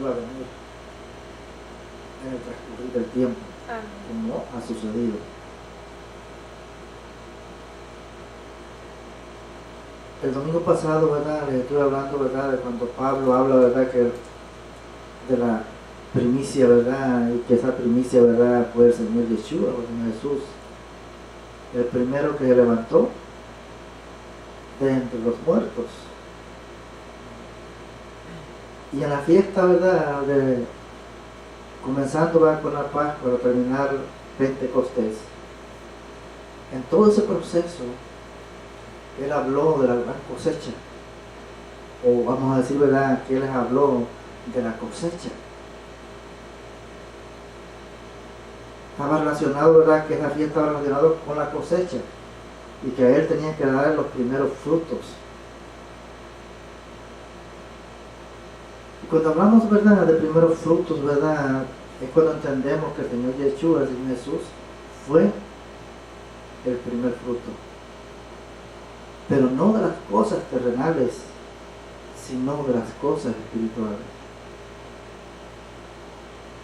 iba a venir en el transcurrir del tiempo, como ha sucedido. El domingo pasado, ¿verdad?, les estuve hablando, ¿verdad?, de cuando Pablo habla, ¿verdad?, que de la primicia, ¿verdad?, y que esa primicia, ¿verdad?, fue el Señor Yeshua, el Señor Jesús, el primero que se levantó de entre los muertos. Y en la fiesta, ¿verdad?, comenzando, ¿verdad?, con la Pascua, para terminar Pentecostés, en todo ese proceso, Él habló de la gran cosecha, o vamos a decir, ¿verdad?, que Él les habló de la cosecha. Estaba relacionado, ¿verdad?, que esa fiesta estaba relacionada con la cosecha, y que a Él tenía que dar los primeros frutos. Y cuando hablamos, ¿verdad?, de primeros frutos, ¿verdad?, es cuando entendemos que el Señor Yeshua, el Señor Jesús, fue el primer fruto. Pero no de las cosas terrenales, sino de las cosas espirituales.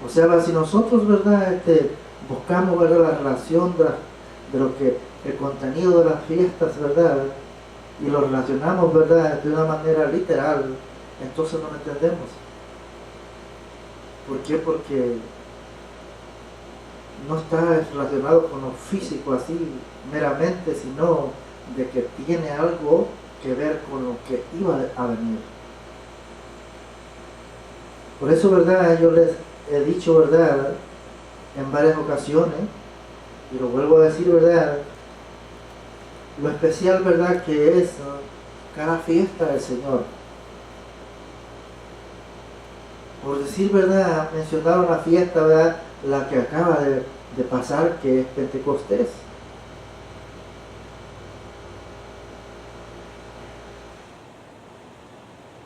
O sea, si nosotros, ¿verdad?, buscamos, ¿verdad?, la relación de lo que el contenido de las fiestas, ¿verdad?, y lo relacionamos, ¿verdad?, de una manera literal, entonces no lo entendemos. ¿Por qué? Porque no está relacionado con lo físico así meramente, sino de que tiene algo que ver con lo que iba a venir. Por eso, ¿verdad?, yo les he dicho, ¿verdad?, en varias ocasiones, y lo vuelvo a decir, ¿verdad?, lo especial, ¿verdad?, que es cada fiesta del Señor. Por decir, ¿verdad?, mencionar una fiesta, ¿verdad?, la que acaba de pasar, que es Pentecostés.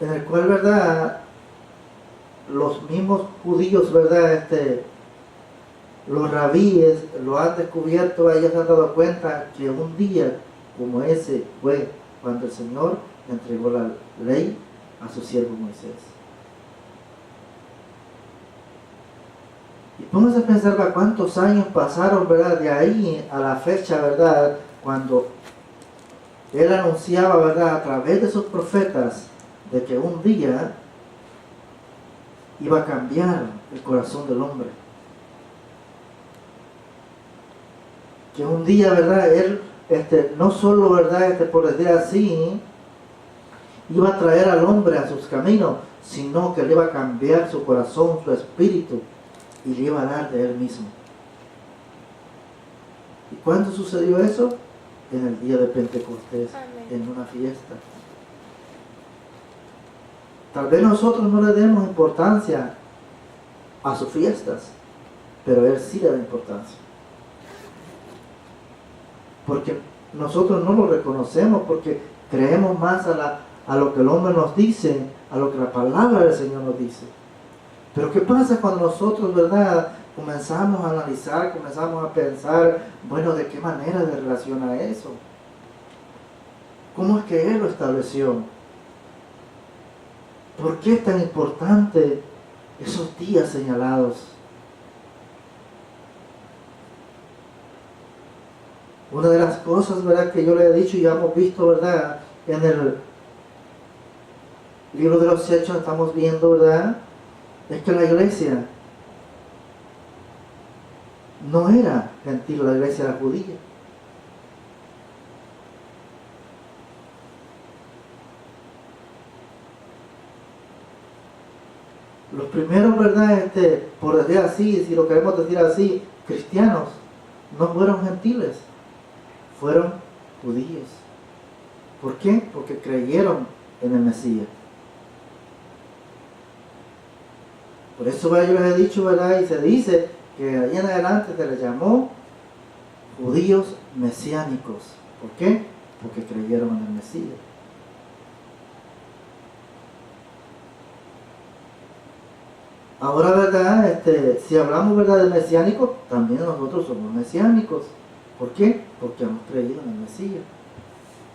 En el cual, ¿verdad?, los mismos judíos, ¿verdad?, los rabíes lo han descubierto, ellos se han dado cuenta que un día como ese fue cuando el Señor entregó la ley a su siervo Moisés. Y pónganse a pensar, ¿verdad?, cuántos años pasaron, ¿verdad?, de ahí a la fecha, ¿verdad?, cuando Él anunciaba, ¿verdad?, a través de sus profetas, de que un día iba a cambiar el corazón del hombre. Que un día, ¿verdad?, Él, no solo, ¿verdad?, por decir así, iba a traer al hombre a sus caminos, sino que le iba a cambiar su corazón, su espíritu, y le iba a dar de Él mismo. ¿Y cuándo sucedió eso? En el día de Pentecostés, en una fiesta. Tal vez nosotros no le demos importancia a sus fiestas, pero Él sí le da importancia. Porque nosotros no lo reconocemos, porque creemos más a lo que el hombre nos dice, a lo que la palabra del Señor nos dice. Pero ¿qué pasa cuando nosotros, ¿verdad?, comenzamos a analizar, comenzamos a pensar, bueno, ¿de qué manera se relaciona eso? ¿Cómo es que Él lo estableció? ¿Por qué es tan importante esos días señalados? Una de las cosas, ¿verdad?, que yo le he dicho y ya hemos visto, ¿verdad?, en el libro de los Hechos estamos viendo, ¿verdad?, es que la iglesia no era gentil, la iglesia era judía. Los primeros, ¿verdad?, por decir así, si lo queremos decir así, cristianos, no fueron gentiles, fueron judíos. ¿Por qué? Porque creyeron en el Mesías. Por eso, ¿verdad?, yo les he dicho, ¿verdad?, y se dice que ahí en adelante se les llamó judíos mesiánicos. ¿Por qué? Porque creyeron en el Mesías. Ahora, ¿verdad?, si hablamos, ¿verdad?, de mesiánicos, también nosotros somos mesiánicos. ¿Por qué? Porque hemos creído en el Mesías,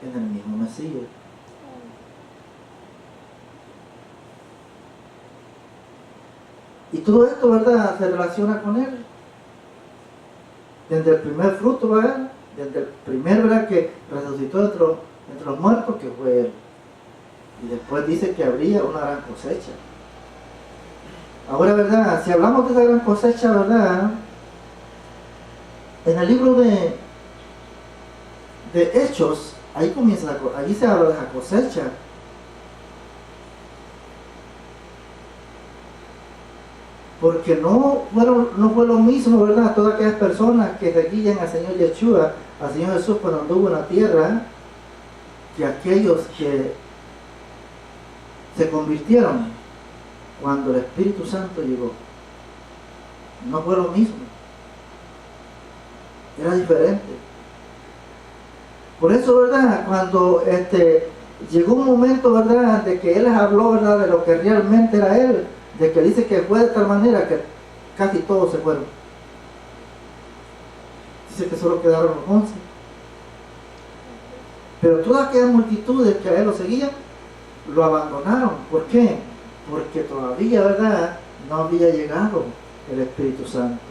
en el mismo Mesías. Y todo esto, ¿verdad?, se relaciona con Él. Desde el primer fruto, ¿verdad?, desde el primer, ¿verdad?, que resucitó entre los muertos, que fue Él. Y después dice que habría una gran cosecha. Ahora, ¿verdad?, si hablamos de esa gran cosecha, ¿verdad?, en el libro de Hechos, ahí se habla de la cosecha. Porque no fue lo mismo, ¿verdad?, todas aquellas personas que seguían al Señor Yeshua, al Señor Jesús cuando anduvo en la tierra, que aquellos que se convirtieron cuando el Espíritu Santo llegó. No fue lo mismo. Era diferente. Por eso, ¿verdad?, cuando llegó un momento, ¿verdad?, de que Él les habló, ¿verdad?, de lo que realmente era Él, de que dice que fue de tal manera que casi todos se fueron. Dice que solo quedaron los 11. Pero todas aquellas multitudes que a Él lo seguían, lo abandonaron. ¿Por qué? Porque todavía, ¿verdad?, no había llegado el Espíritu Santo.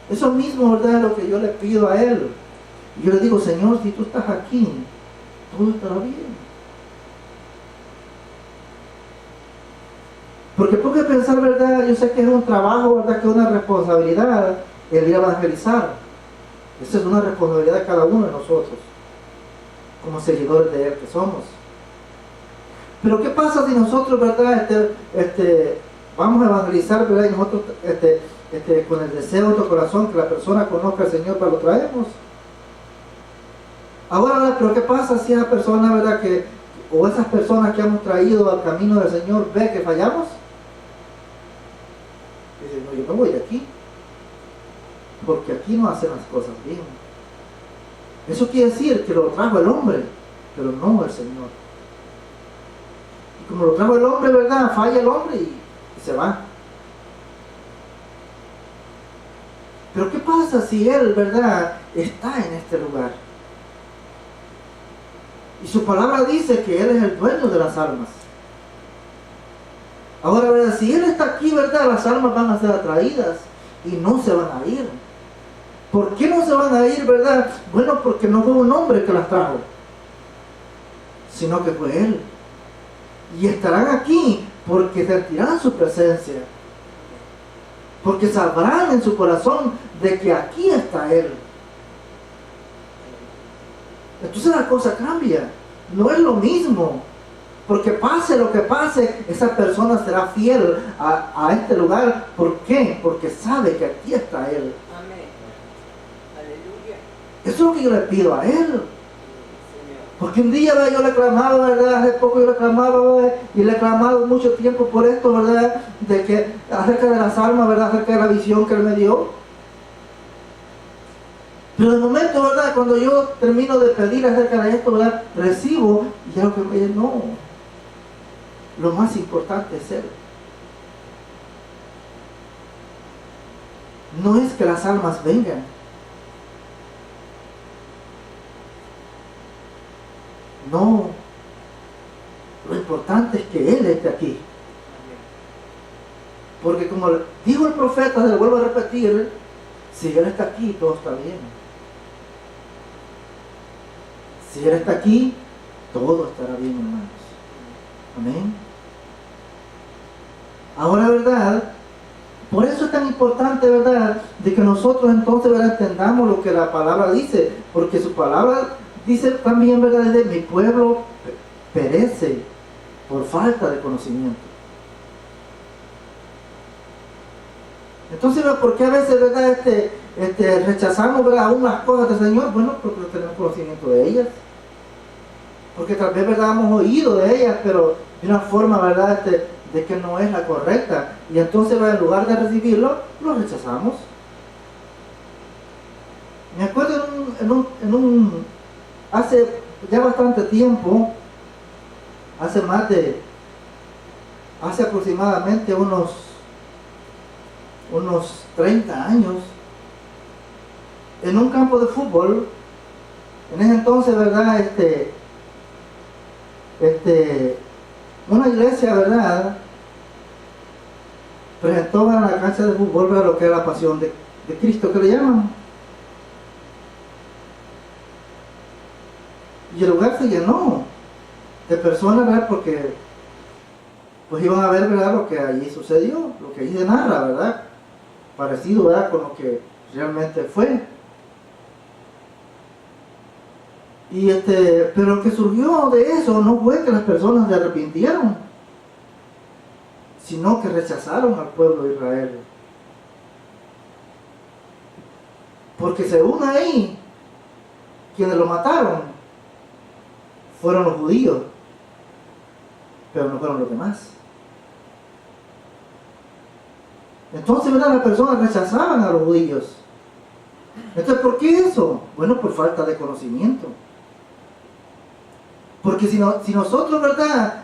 Eso mismo, ¿verdad?, es lo que yo le pido a Él. Y yo le digo, Señor, si tú estás aquí, todo estará bien. Porque tengo que pensar, ¿verdad?, yo sé que es un trabajo, ¿verdad?, que es una responsabilidad el ir a evangelizar. Esa es una responsabilidad de cada uno de nosotros, como seguidores de Él que somos. Pero ¿qué pasa si nosotros, ¿verdad?, vamos a evangelizar, ¿verdad?, y nosotros con el deseo de nuestro corazón que la persona conozca al Señor, para lo traemos? Ahora, ¿verdad?, pero ¿qué pasa si esa persona, ¿verdad?, o esas personas que hemos traído al camino del Señor ve que fallamos? Dicen, no, yo me voy de aquí, porque aquí no hacen las cosas bien. Eso quiere decir que lo trajo el hombre, pero no el Señor. Y como lo trajo el hombre, ¿verdad?, falla el hombre y se va. Pero ¿qué pasa si Él, ¿verdad?, está en este lugar? Y su palabra dice que Él es el dueño de las almas. Ahora, ¿verdad?, si Él está aquí, ¿verdad?, las almas van a ser atraídas y no se van a ir. ¿Por qué no se van a ir, verdad? Bueno, porque no fue un hombre que las trajo, sino que fue Él. Y estarán aquí porque sentirán su presencia, porque sabrán en su corazón de que aquí está Él. Entonces la cosa cambia. No es lo mismo. Porque pase lo que pase, esa persona será fiel a este lugar. ¿Por qué? Porque sabe que aquí está Él. Amén. Aleluya. Eso es lo que yo le pido a Él. Porque un día, ¿verdad?, yo le clamaba, ¿verdad?, hace poco yo le clamaba, ¿verdad?, y le he clamado mucho tiempo por esto, ¿verdad?, de que acerca de las almas, ¿verdad?, acerca de la visión que Él me dio. Pero de momento, ¿verdad?, cuando yo termino de pedir acerca de esto, ¿verdad?, recibo, y ya lo que me dice, no, lo más importante es Él. No es que las almas vengan. No, lo importante es que Él esté aquí. Porque como dijo el profeta, se lo vuelvo a repetir, si Él está aquí, todo está bien. Si Él está aquí, todo estará bien, hermanos. Amén. Ahora, ¿verdad?, por eso es tan importante, ¿verdad?, de que nosotros entonces, ¿verdad?, entendamos lo que la palabra dice, porque su palabra dice también, ¿verdad?, de mi pueblo perece por falta de conocimiento. Entonces, ¿por qué a veces, ¿verdad?, rechazamos, ¿verdad?, aún las cosas del Señor? Bueno, porque no tenemos conocimiento de ellas. Porque tal vez, ¿verdad?, hemos oído de ellas, pero de una forma, ¿verdad?, de que no es la correcta. Y entonces, ¿verdad?, en lugar de recibirlo, lo rechazamos. Me acuerdo hace ya bastante tiempo, hace aproximadamente unos 30 años, en un campo de fútbol, en ese entonces, ¿verdad?, una iglesia, ¿verdad?, presentó a la cancha de fútbol a lo que era la pasión de Cristo, que le llaman. Y el lugar se llenó de personas, ¿verdad? Porque pues iban a ver, ¿verdad?, lo que allí sucedió, lo que allí se narra, ¿verdad? Parecido, ¿verdad?, con lo que realmente fue. Y pero lo que surgió de eso no fue que las personas se arrepintieron, sino que rechazaron al pueblo de Israel. Porque según ahí, quienes lo mataron fueron los judíos, pero no fueron los demás. Entonces, ¿verdad?, las personas rechazaban a los judíos. Entonces, ¿por qué eso? Bueno, por falta de conocimiento. Porque si nosotros, ¿verdad?,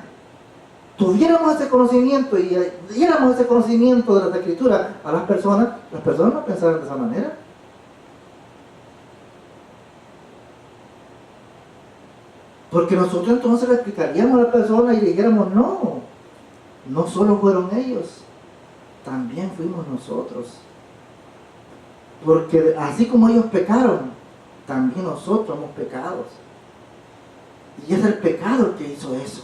tuviéramos ese conocimiento y diéramos ese conocimiento de las escrituras a las personas no pensaran de esa manera. Porque nosotros entonces le explicaríamos a la persona y le dijéramos, no solo fueron ellos, también fuimos nosotros. Porque así como ellos pecaron, también nosotros hemos pecado. Y es el pecado el que hizo eso.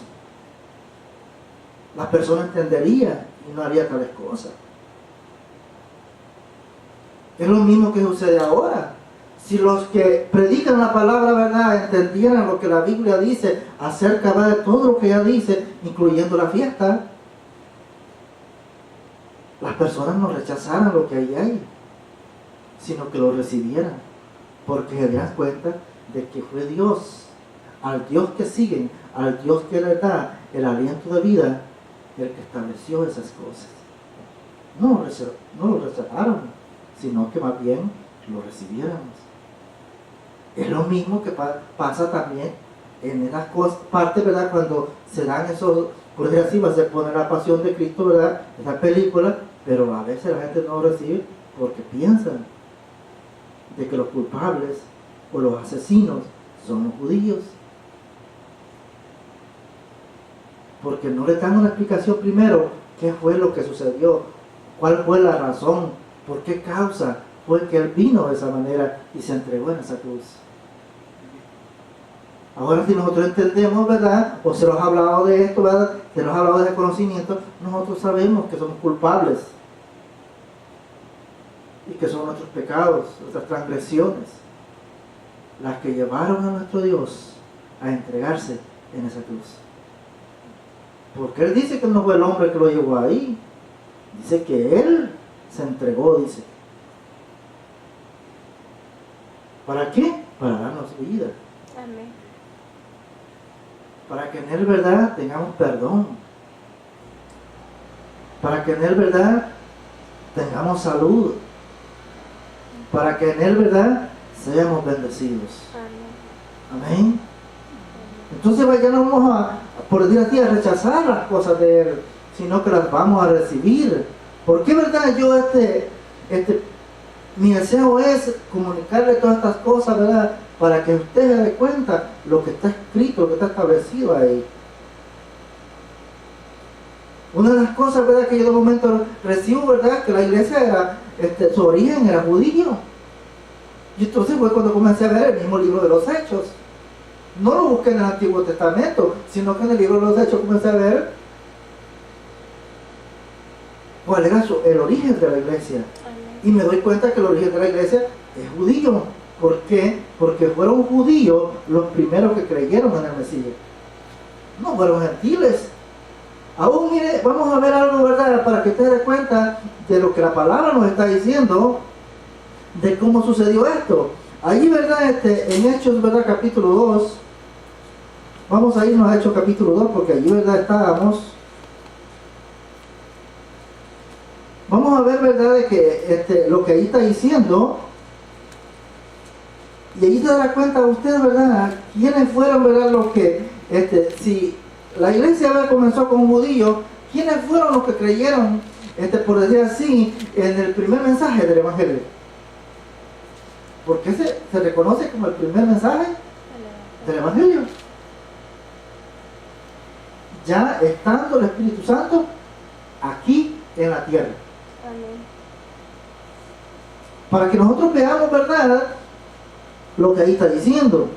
La persona entendería y no haría tales cosas. Es lo mismo que sucede ahora. Si los que predican la palabra, ¿verdad?, entendieran lo que la Biblia dice acerca de todo lo que ella dice, incluyendo la fiesta, las personas no rechazaran lo que ahí hay, sino que lo recibieran, porque se dan cuenta de que fue Dios, al Dios que siguen, al Dios que le da el aliento de vida, el que estableció esas cosas. No lo rechazaron, sino que más bien lo recibiéramos. Es lo mismo que pasa también en esas partes, ¿verdad?, cuando se dan esos, por decir así, se pone la pasión de Cristo, ¿verdad?, esa película, pero a veces la gente no lo recibe porque piensan de que los culpables o los asesinos son los judíos. Porque no le dan una explicación primero, qué fue lo que sucedió, cuál fue la razón, por qué causa fue que él vino de esa manera y se entregó en esa cruz. Ahora, si nosotros entendemos, ¿verdad?, o se nos ha hablado de esto, ¿verdad?, se nos ha hablado de ese conocimiento, nosotros sabemos que somos culpables y que son nuestros pecados, nuestras transgresiones, las que llevaron a nuestro Dios a entregarse en esa cruz. Porque él dice que no fue el hombre que lo llevó ahí, dice que él se entregó, dice. ¿Para qué? Para darnos vida. Amén. Para que en él, ¿verdad?, tengamos perdón. Para que en él, ¿verdad?, tengamos salud. Para que en él, ¿verdad?, seamos bendecidos. Amén. Amén. Entonces ya no vamos a, por decir así, a rechazar las cosas de él, sino que las vamos a recibir. ¿Por qué, verdad? Yo mi deseo es comunicarle todas estas cosas, ¿verdad?, para que usted se dé cuenta lo que está escrito, lo que está establecido ahí. Una de las cosas, ¿verdad?, que yo de momento recibo, ¿verdad?, que la iglesia era, su origen era judío. Y entonces fue cuando comencé a ver el mismo libro de los Hechos. No lo busqué en el Antiguo Testamento, sino que en el libro de los Hechos comencé a ver cuál era el origen de la iglesia. Amén. Y me doy cuenta que el origen de la iglesia es judío. ¿Por qué? Porque fueron judíos los primeros que creyeron en el Mesías. No fueron gentiles. Aún mire, vamos a ver algo, ¿verdad?, para que usted se dé cuenta de lo que la palabra nos está diciendo, de cómo sucedió esto. Allí, ¿verdad?, en Hechos, ¿verdad?, capítulo 2, vamos a irnos a Hechos capítulo 2, porque allí, ¿verdad?, estábamos. Vamos a ver, ¿verdad?, de que lo que ahí está diciendo, y allí se da cuenta usted, ¿verdad?, quiénes fueron, ¿verdad?, los que, si la iglesia, ¿verdad?, comenzó con judíos, quiénes fueron los que creyeron, por decir así, en el primer mensaje del Evangelio. ¿Por qué se reconoce como el primer mensaje del Evangelio? Ya estando el Espíritu Santo aquí en la tierra. Amén. Para que nosotros veamos, ¿verdad?, lo que ahí está diciendo.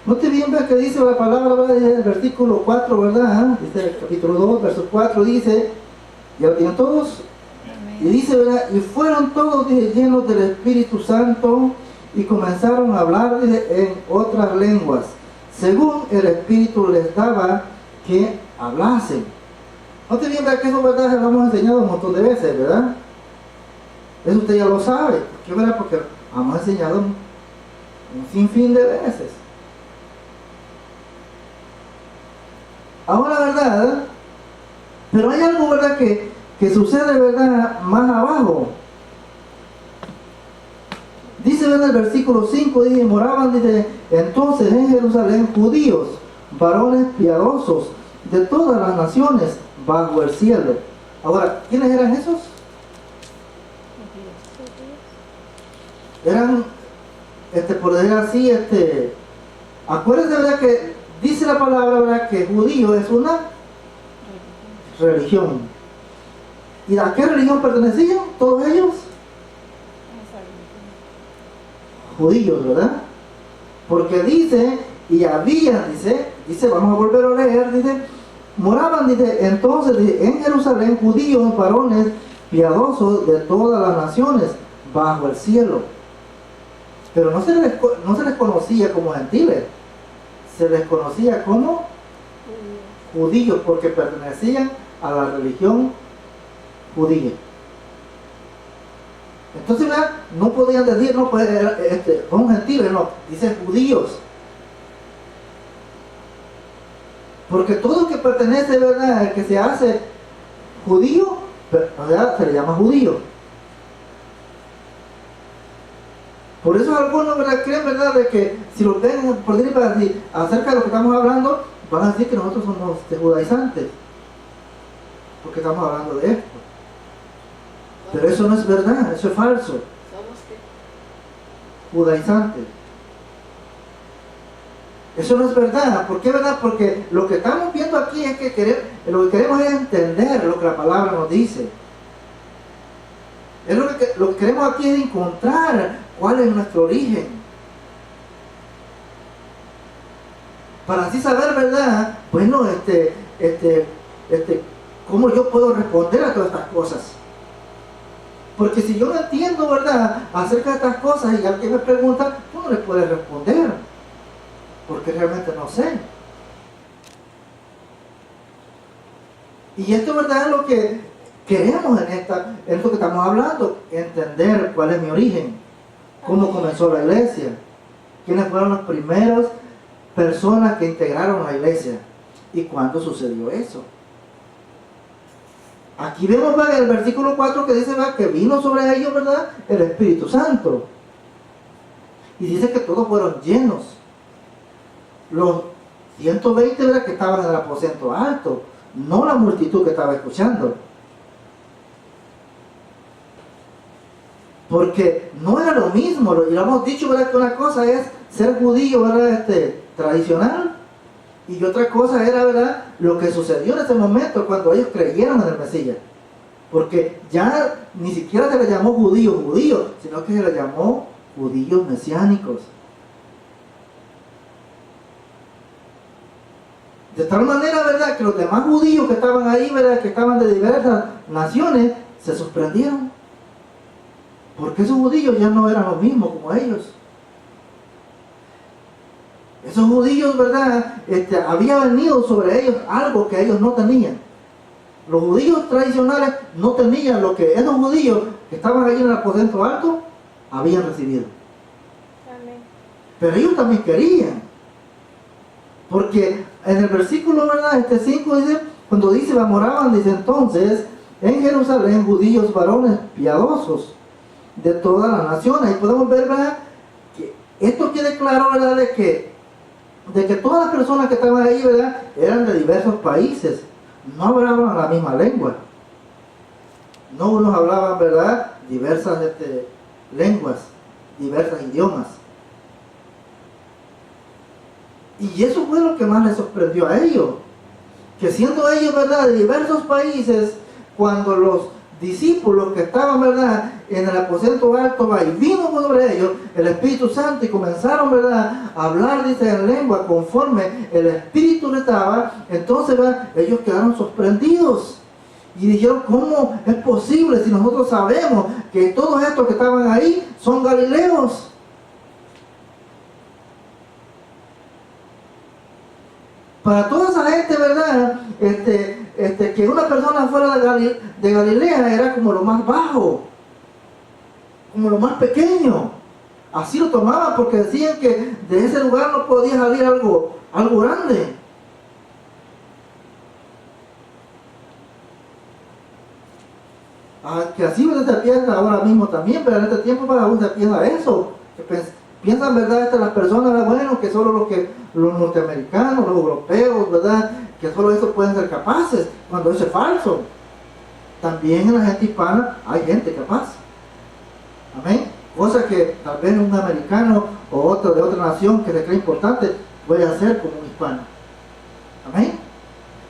Note bien, vea que dice la palabra, ¿verdad?, en el versículo 4, ¿verdad? Dice el capítulo 2, verso 4, dice, ya lo tienen todos. Y dice, ¿verdad?, y fueron todos llenos del Espíritu Santo y comenzaron a hablar en otras lenguas, según el Espíritu les daba que hablasen. Note bien, ¿verdad?, que eso, ¿verdad?, lo hemos enseñado un montón de veces, ¿verdad? Eso usted ya lo sabe. ¿Por qué, verdad? Porque hemos enseñado un sinfín de veces. Ahora, ¿verdad? Pero hay algo, ¿verdad?, que sucede, ¿verdad?, más abajo. Dice, ¿verdad?, el versículo 5, dice, moraban, dice, entonces en Jerusalén judíos, varones piadosos de todas las naciones bajo el cielo. Ahora, ¿quiénes eran esos? Eran, por decir así, acuérdense, ¿verdad?, que dice la palabra, ¿verdad?, que judío es una religión. ¿Y a qué religión pertenecían todos ellos? Judíos, ¿verdad? Porque dice, y había, dice, vamos a volver a leer, dice, moraban, dice, entonces, dice, en Jerusalén judíos, varones piadosos de todas las naciones bajo el cielo. Pero no se les conocía como gentiles, se les conocía como judíos, porque pertenecían a la religión judía. Entonces, ¿verdad?, no podían decir, no, pues, son gentiles, no, dice judíos. Porque todo que pertenece, ¿verdad?, el que se hace judío, ¿verdad?, se le llama judío. Por eso algunos, ¿verdad?, creen, ¿verdad?, de que si los ven por decir acerca de lo que estamos hablando, van a decir que nosotros somos judaizantes, porque estamos hablando de esto. Pero eso no es verdad, eso es falso. ¿Somos qué? Judaizantes. Eso no es verdad. ¿Por qué, verdad? Porque lo que estamos viendo aquí es que lo que queremos es entender lo que la palabra nos dice. Es lo que queremos aquí es encontrar cuál es nuestro origen. Para así saber, ¿verdad? Bueno, ¿cómo yo puedo responder a todas estas cosas? Porque si yo no entiendo, ¿verdad?, acerca de estas cosas y alguien me pregunta, tú no le puedes responder, porque realmente no sé. Y esto, ¿verdad?, es lo que queremos en esto que estamos hablando, entender cuál es mi origen, cómo comenzó la iglesia, quiénes fueron las primeras personas que integraron la iglesia y cuándo sucedió eso. Aquí vemos, ¿verdad?, el versículo 4 que dice, ¿verdad?, que vino sobre ellos, ¿verdad?, el Espíritu Santo. Y dice que todos fueron llenos. Los 120, ¿verdad?, que estaban en el aposento alto, no la multitud que estaba escuchando. Porque no era lo mismo, y lo hemos dicho, ¿verdad?, que una cosa es ser judío, ¿verdad?, tradicional, y otra cosa era, ¿verdad?, lo que sucedió en ese momento cuando ellos creyeron en el Mesías. Porque ya ni siquiera se les llamó judíos, sino que se les llamó judíos mesiánicos. De tal manera, ¿verdad?, que los demás judíos que estaban ahí, ¿verdad?, que estaban de diversas naciones, se sorprendieron. Porque esos judíos ya no eran los mismos como ellos. Esos judíos, ¿verdad?, había venido sobre ellos algo que ellos no tenían. Los judíos tradicionales no tenían lo que esos judíos que estaban allí en el aposento alto habían recibido. Amén. Pero ellos también querían. Porque en el versículo, ¿verdad?, 5 dice, cuando dice, moraban, dice, entonces, en Jerusalén, judíos, varones piadosos de todas las naciones. Y podemos ver, ¿verdad?, que esto quede claro, ¿verdad?, de que de que todas las personas que estaban ahí, ¿verdad?, eran de diversos países, no hablaban la misma lengua. No unos hablaban, ¿verdad?, diversas lenguas, diversos idiomas. Y eso fue lo que más les sorprendió a ellos, que siendo ellos, ¿verdad?, de diversos países, cuando los discípulos que estaban, ¿verdad?, en el aposento alto, y vino sobre ellos el Espíritu Santo y comenzaron, ¿verdad?, a hablar, dice, en lengua conforme el Espíritu les daba. Entonces, ¿verdad?, ellos quedaron sorprendidos y dijeron: ¿cómo es posible si nosotros sabemos que todos estos que estaban ahí son galileos? Para toda esa gente, ¿verdad?, que una persona fuera de Galilea era como lo más bajo, como lo más pequeño. Así lo tomaban, porque decían que de ese lugar no podía salir algo grande. Que así uno se piensa ahora mismo también, pero en este tiempo para uno se piensa eso. Piensan, ¿verdad?, las personas, bueno, que solo los norteamericanos, los europeos, ¿verdad?, que solo eso pueden ser capaces, cuando eso es falso. También en la gente hispana hay gente capaz. Amén. Cosa que tal vez un americano o otro de otra nación que se cree importante puede hacer como un hispano. Amén.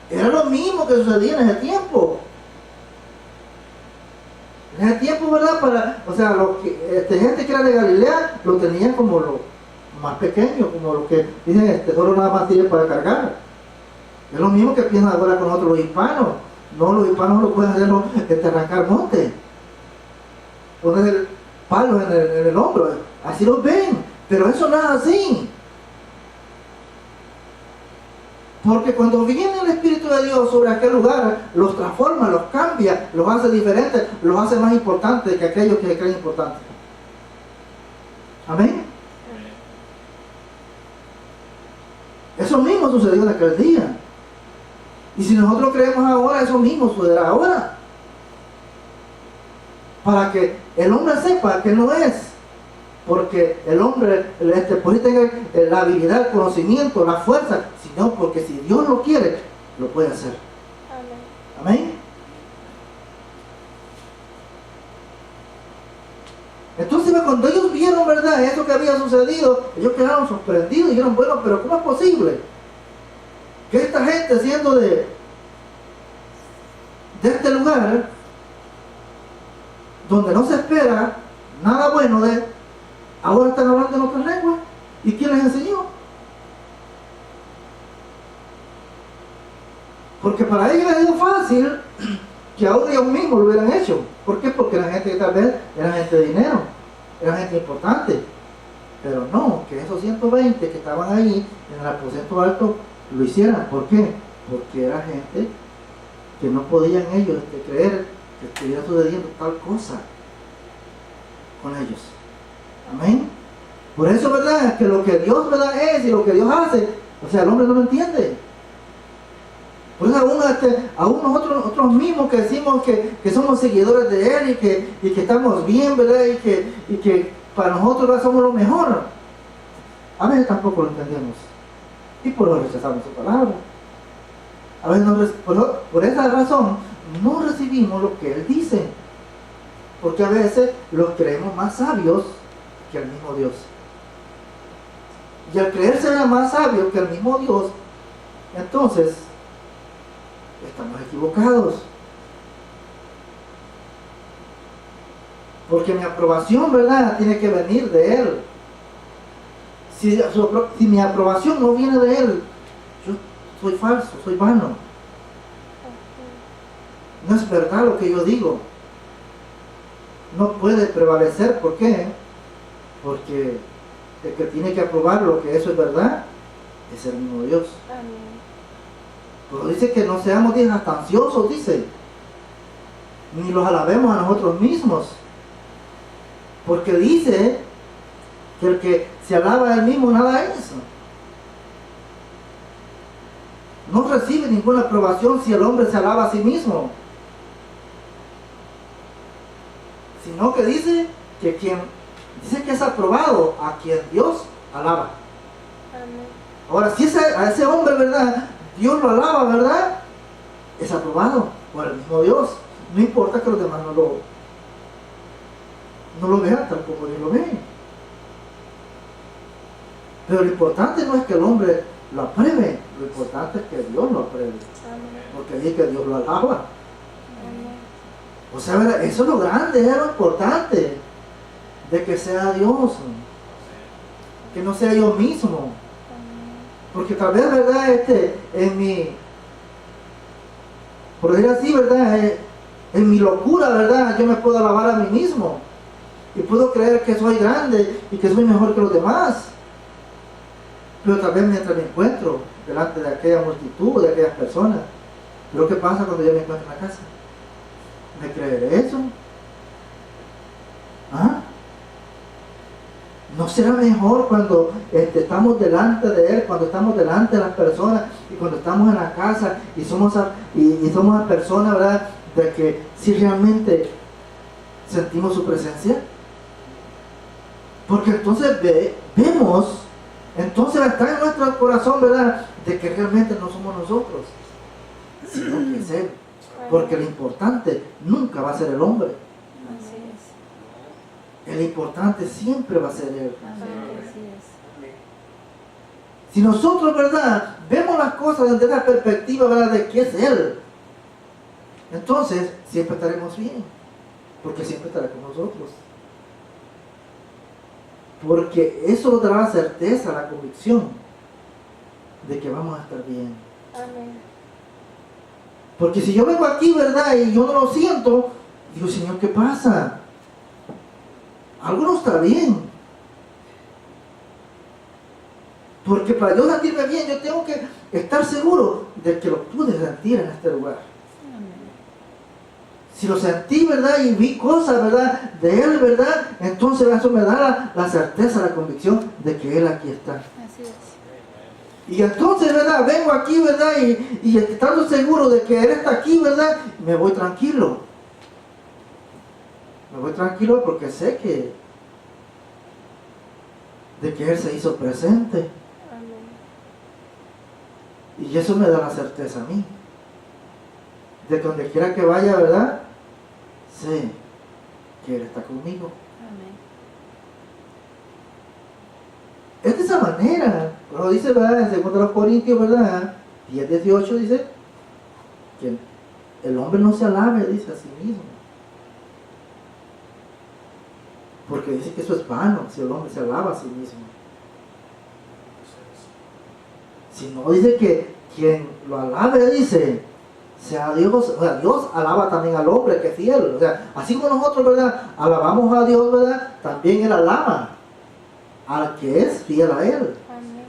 Era lo mismo que sucedía en ese tiempo. En ese tiempo, ¿verdad? Gente que era de Galilea lo tenían como lo más pequeño, como lo que dicen, solo nada más sirve para cargar. Es lo mismo que piensan ahora con nosotros los hispanos. No, los hispanos no pueden hacerlo, arrancar monte, poner palos en el hombro, así los ven, pero eso no es así. Porque cuando viene el Espíritu de Dios sobre aquel lugar, los transforma, los cambia, los hace diferentes, los hace más importantes que aquellos que se creen importantes. Amén. Eso mismo sucedió en aquel día. Y si nosotros creemos ahora, eso mismo sucederá ahora. Para que el hombre sepa que no es porque el hombre pues tenga la habilidad, el conocimiento, la fuerza, sino porque si Dios lo quiere, lo puede hacer. Amén. Amén. Entonces, cuando ellos vieron, ¿verdad?, eso que había sucedido, ellos quedaron sorprendidos y dijeron: bueno, pero ¿cómo es posible que esta gente, siendo de este lugar donde no se espera nada bueno ahora están hablando en otras lenguas? ¿Y quién les enseñó? Porque para ellos era fácil que ahora ellos mismos lo hubieran hecho. ¿Por qué? Porque eran gente que tal vez era gente de dinero, era gente importante. Pero no, que esos 120 que estaban ahí en el aposento alto lo hicieran. ¿Por qué? Porque era gente que no podían ellos creer que estuviera sucediendo tal cosa con ellos. Amén. Por eso, ¿verdad?, que lo que Dios, ¿verdad?, es y lo que Dios hace, o sea, el hombre no lo entiende. Por eso aún nosotros mismos que decimos que somos seguidores de Él y que estamos bien, ¿verdad?, y que para nosotros, ¿verdad?, somos lo mejor, a veces tampoco lo entendemos y por eso rechazamos su palabra. A veces por esa razón no recibimos lo que Él dice, porque a veces los creemos más sabios que el mismo Dios. Y al creerse más sabio que el mismo Dios, entonces estamos equivocados. Porque mi aprobación, ¿verdad?, tiene que venir de Él. Si mi aprobación no viene de Él, yo soy falso, soy vano. No es verdad lo que yo digo. No puede prevalecer. ¿Por qué? Porque el que tiene que aprobar lo que eso es verdad es el mismo Dios. Amén. Pero dice que no seamos jactanciosos, dice, ni los alabemos a nosotros mismos, porque dice que el que se alaba a él mismo nada es. No recibe ninguna aprobación si el hombre se alaba a sí mismo, sino que dice que es aprobado a quien Dios alaba. Amén. Ahora, si a ese hombre, ¿verdad? Dios lo alaba, ¿verdad? Es aprobado por el mismo Dios. No importa que los demás no lo vean tal como Dios lo ve. Pero lo importante no es que el hombre lo apruebe, lo importante es que Dios lo apruebe. Amén. Porque dice que Dios lo alaba. Amén. O sea, ¿verdad? Eso es lo grande, es lo importante. De que sea Dios. Que no sea yo mismo. Amén. Porque tal vez, ¿verdad? Por decir así, ¿verdad? En mi locura, ¿verdad? Yo me puedo alabar a mí mismo. Y puedo creer que soy grande y que soy mejor que los demás. Pero tal vez mientras me encuentro delante de aquella multitud, de aquellas personas, pero ¿qué pasa cuando yo me encuentro en la casa? ¿Me creeré eso? ¿Ah? ¿No será mejor cuando estamos delante de Él, cuando estamos delante de las personas y cuando estamos en la casa y somos las personas, ¿verdad? De que si realmente sentimos su presencia? Porque entonces vemos, entonces está en nuestro corazón, ¿verdad? De que realmente no somos nosotros, sino que es Él. Porque lo importante nunca va a ser el hombre. Así es. El importante siempre va a ser Él. Así es. Si nosotros, ¿verdad? Vemos las cosas desde la perspectiva, ¿verdad? De que es Él, entonces siempre estaremos bien. Porque siempre estará con nosotros. Porque eso nos dará la certeza, la convicción de que vamos a estar bien. Amén. Porque si yo vengo aquí, ¿verdad? Y yo no lo siento, digo, Señor, ¿qué pasa? Algo no está bien. Porque para yo sentirme bien, yo tengo que estar seguro de que lo pude sentir en este lugar. Si lo sentí, ¿verdad? Y vi cosas, ¿verdad? De Él, ¿verdad? Entonces eso me da la certeza, la convicción de que Él aquí está. Así es. Y entonces, ¿verdad? Vengo aquí, ¿verdad? Y estando seguro de que Él está aquí, ¿verdad? Me voy tranquilo. Me voy tranquilo porque sé de que Él se hizo presente. Amén. Y eso me da la certeza a mí. De que donde quiera que vaya, ¿verdad? Sé que Él está conmigo. Amén. Es de esa manera. Pero dice, ¿verdad? En 2 Corintios, ¿verdad? 10:18 dice que el hombre no se alabe, dice, a sí mismo. Porque dice que eso es vano, si el hombre se alaba a sí mismo. Si no, dice que quien lo alabe, dice, sea Dios, o sea, Dios alaba también al hombre que es fiel. O sea, así como nosotros, ¿verdad? Alabamos a Dios, ¿verdad? También Él alaba al que es fiel a Él. Amén.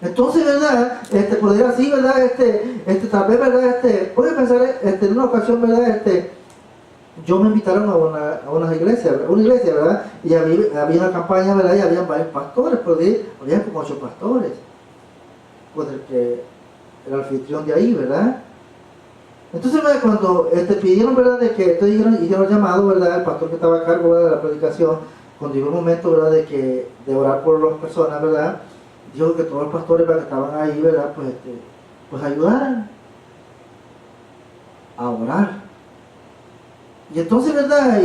Entonces, ¿verdad? Podría así, ¿verdad? Tal vez, ¿verdad? Puede pensar, en una ocasión, ¿verdad? Yo me invitaron a una iglesia, ¿verdad? Y había una campaña, ¿verdad? Y había varios pastores, había como 8 pastores, con el que el anfitrión de ahí, ¿verdad? Entonces, ¿verdad? Cuando pidieron, ¿verdad? De que hicieron el llamado, ¿verdad? El pastor que estaba a cargo, ¿verdad? De la predicación, cuando llegó el momento, ¿verdad? De orar por las personas, ¿verdad? Dijo que todos los pastores, ¿verdad? Que estaban ahí, ¿verdad? Pues ayudaran a orar. Y entonces, ¿verdad?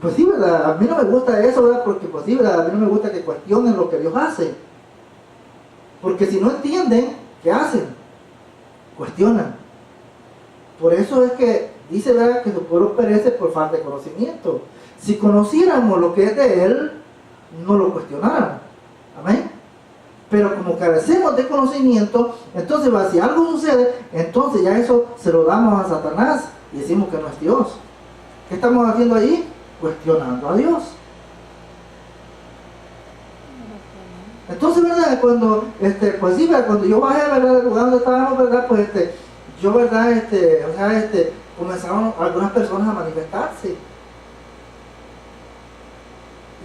Pues sí, ¿verdad? A mí no me gusta eso, ¿verdad? Porque pues sí, ¿verdad? A mí no me gusta que cuestionen lo que Dios hace. Porque si no entienden, ¿qué hacen? Cuestionan. Por eso es que dice, ¿verdad? Que su pueblo perece por falta de conocimiento. Si conociéramos lo que es de Él, no lo cuestionáramos. Amén. Pero como carecemos de conocimiento, entonces, ¿verdad? Si algo sucede, entonces ya eso se lo damos a Satanás y decimos que no es Dios. ¿Qué estamos haciendo ahí? Cuestionando a Dios. Entonces, ¿verdad? Cuando, pues sí, ¿verdad? Cuando yo bajé, ¿verdad? Del lugar donde estábamos, ¿verdad? Pues yo, ¿verdad? Comenzaron algunas personas a manifestarse.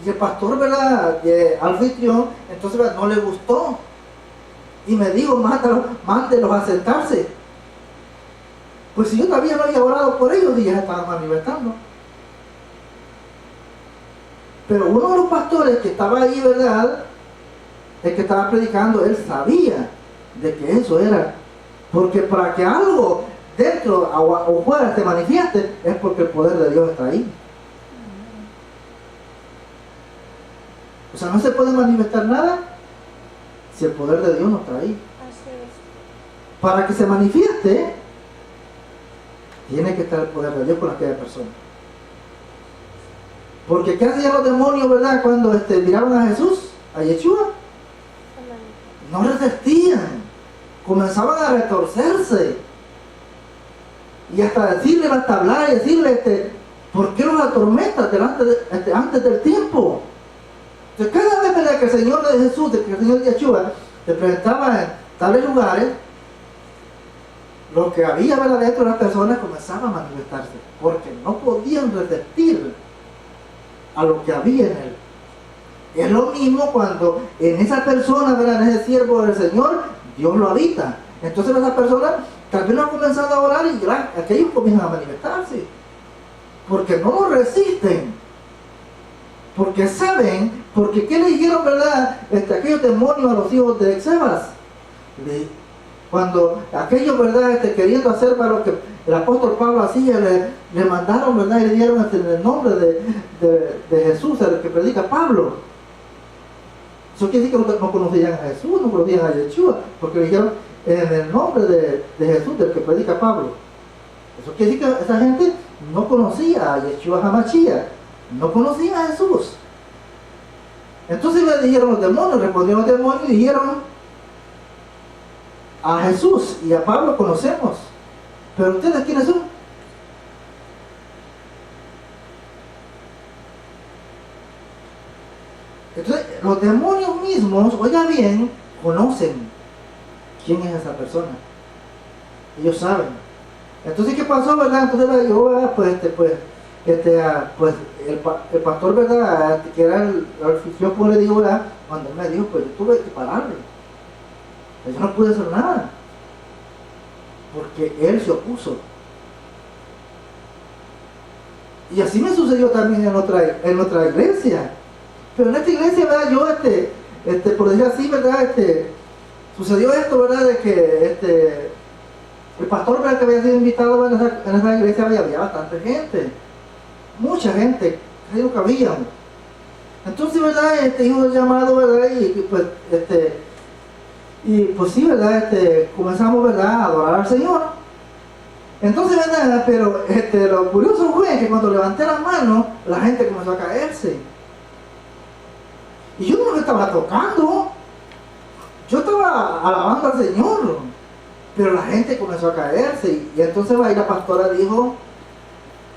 Y el pastor, ¿verdad? Anfitrión, entonces, ¿verdad? No le gustó. Y me dijo, mándelos a sentarse. Pues si yo todavía no había orado por ellos, y ya estaban manifestando. Pero uno de los pastores que estaba ahí, ¿verdad? el que estaba predicando, él sabía de que eso era. Porque para que algo dentro o fuera se manifieste, es porque el poder de Dios está ahí. O sea, no se puede manifestar nada si el poder de Dios no está ahí. Así es. Para que se manifieste, tiene que estar el poder de Dios con aquella persona. Porque ¿qué hacían los demonios, verdad? Cuando miraban a Jesús, a Yeshua, no resistían, comenzaban a retorcerse y hasta decirle, hasta hablar y decirle, ¿por qué los atormentas antes del tiempo? Entonces, cada vez, ¿verdad?, que el Señor de Jesús, que el Señor de Yeshua se presentaba en tales lugares, lo que había, ¿verdad?, dentro de las personas comenzaba a manifestarse, porque no podían resistir a lo que había en él. Es lo mismo cuando en esa persona, ¿verdad?, en ese siervo del Señor, Dios lo habita. Entonces esa persona tal vez no ha comenzado a orar y ya aquellos comienzan a manifestarse, porque no lo resisten, porque saben, porque ¿qué le dijeron, verdad, aquellos demonios a los hijos de Exebas? Cuando aquellos, verdad, queriendo hacer para lo que el apóstol Pablo hacía, le mandaron, verdad, y le dieron en el nombre de Jesús, el que predica Pablo. Eso quiere decir que no conocían a Jesús, no conocían a Yeshua, porque le dijeron en el nombre de Jesús, del que predica Pablo. Eso quiere decir que esa gente no conocía a Yeshua HaMashiach, no conocía a Jesús. Entonces le dijeron los demonios, respondieron los demonios y dijeron: a Jesús y a Pablo conocemos, pero ustedes ¿quiénes son? Entonces los demonios mismos, oiga bien, conocen quién es esa persona. Ellos saben. Entonces, ¿qué pasó, verdad? Entonces yo, el pastor, verdad, que era el anfitrión, pues le digo, verdad, cuando él me dijo, pues yo tuve que pararle. Yo no pude hacer nada, porque él se opuso. Y así me sucedió también en otra iglesia. Pero en esta iglesia, ¿verdad? Yo, por decir así, ¿verdad? Sucedió esto, ¿verdad? De que el pastor, ¿verdad?, que había sido invitado en esa iglesia, había bastante gente. Mucha gente, casi no cabíamos. Entonces, ¿verdad? Hizo el llamado, ¿verdad? Y pues sí, ¿verdad? Comenzamos, ¿verdad?, a adorar al Señor. Entonces, ¿verdad? Pero lo curioso fue que cuando levanté las manos, la gente comenzó a caerse. Y yo no me estaba tocando, yo estaba alabando al Señor, pero la gente comenzó a caerse. Y entonces ahí la pastora dijo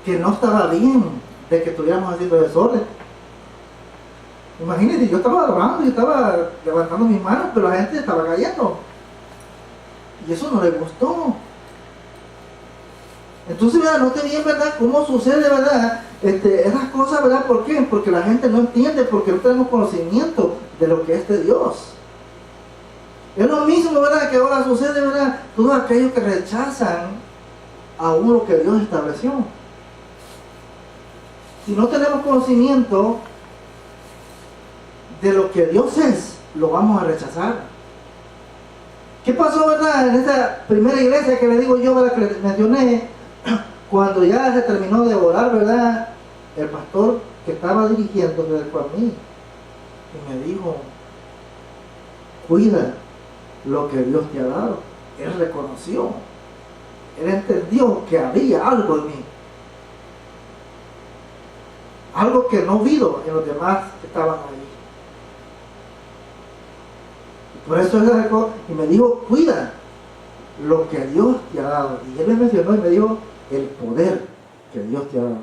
que no estaba bien de que estuviéramos haciendo desorden. Imagínense, yo estaba adorando, yo estaba levantando mis manos, pero la gente estaba cayendo. Y eso no le gustó. Entonces, ¿verdad?, no tenía, ¿verdad?, cómo sucede, ¿verdad?, esas cosas, ¿verdad? ¿Por qué? Porque la gente no entiende, porque no tenemos conocimiento de lo que es de Dios. Es lo mismo, ¿verdad?, que ahora sucede, ¿verdad?, todos aquellos que rechazan aún lo que Dios estableció. Si no tenemos conocimiento de lo que Dios es, lo vamos a rechazar. ¿Qué pasó, verdad, en esa primera iglesia que le digo yo, ¿verdad?, que les mencioné? Cuando ya se terminó de orar, ¿verdad?, el pastor que estaba dirigiendo se acercó a mí y me dijo: cuida lo que Dios te ha dado. Él reconoció, él entendió que había algo en mí, algo que no vi en los demás que estaban ahí. Y por eso él se acercó y me dijo: cuida lo que Dios te ha dado. Y él me mencionó y me dijo el poder que Dios te ha dado.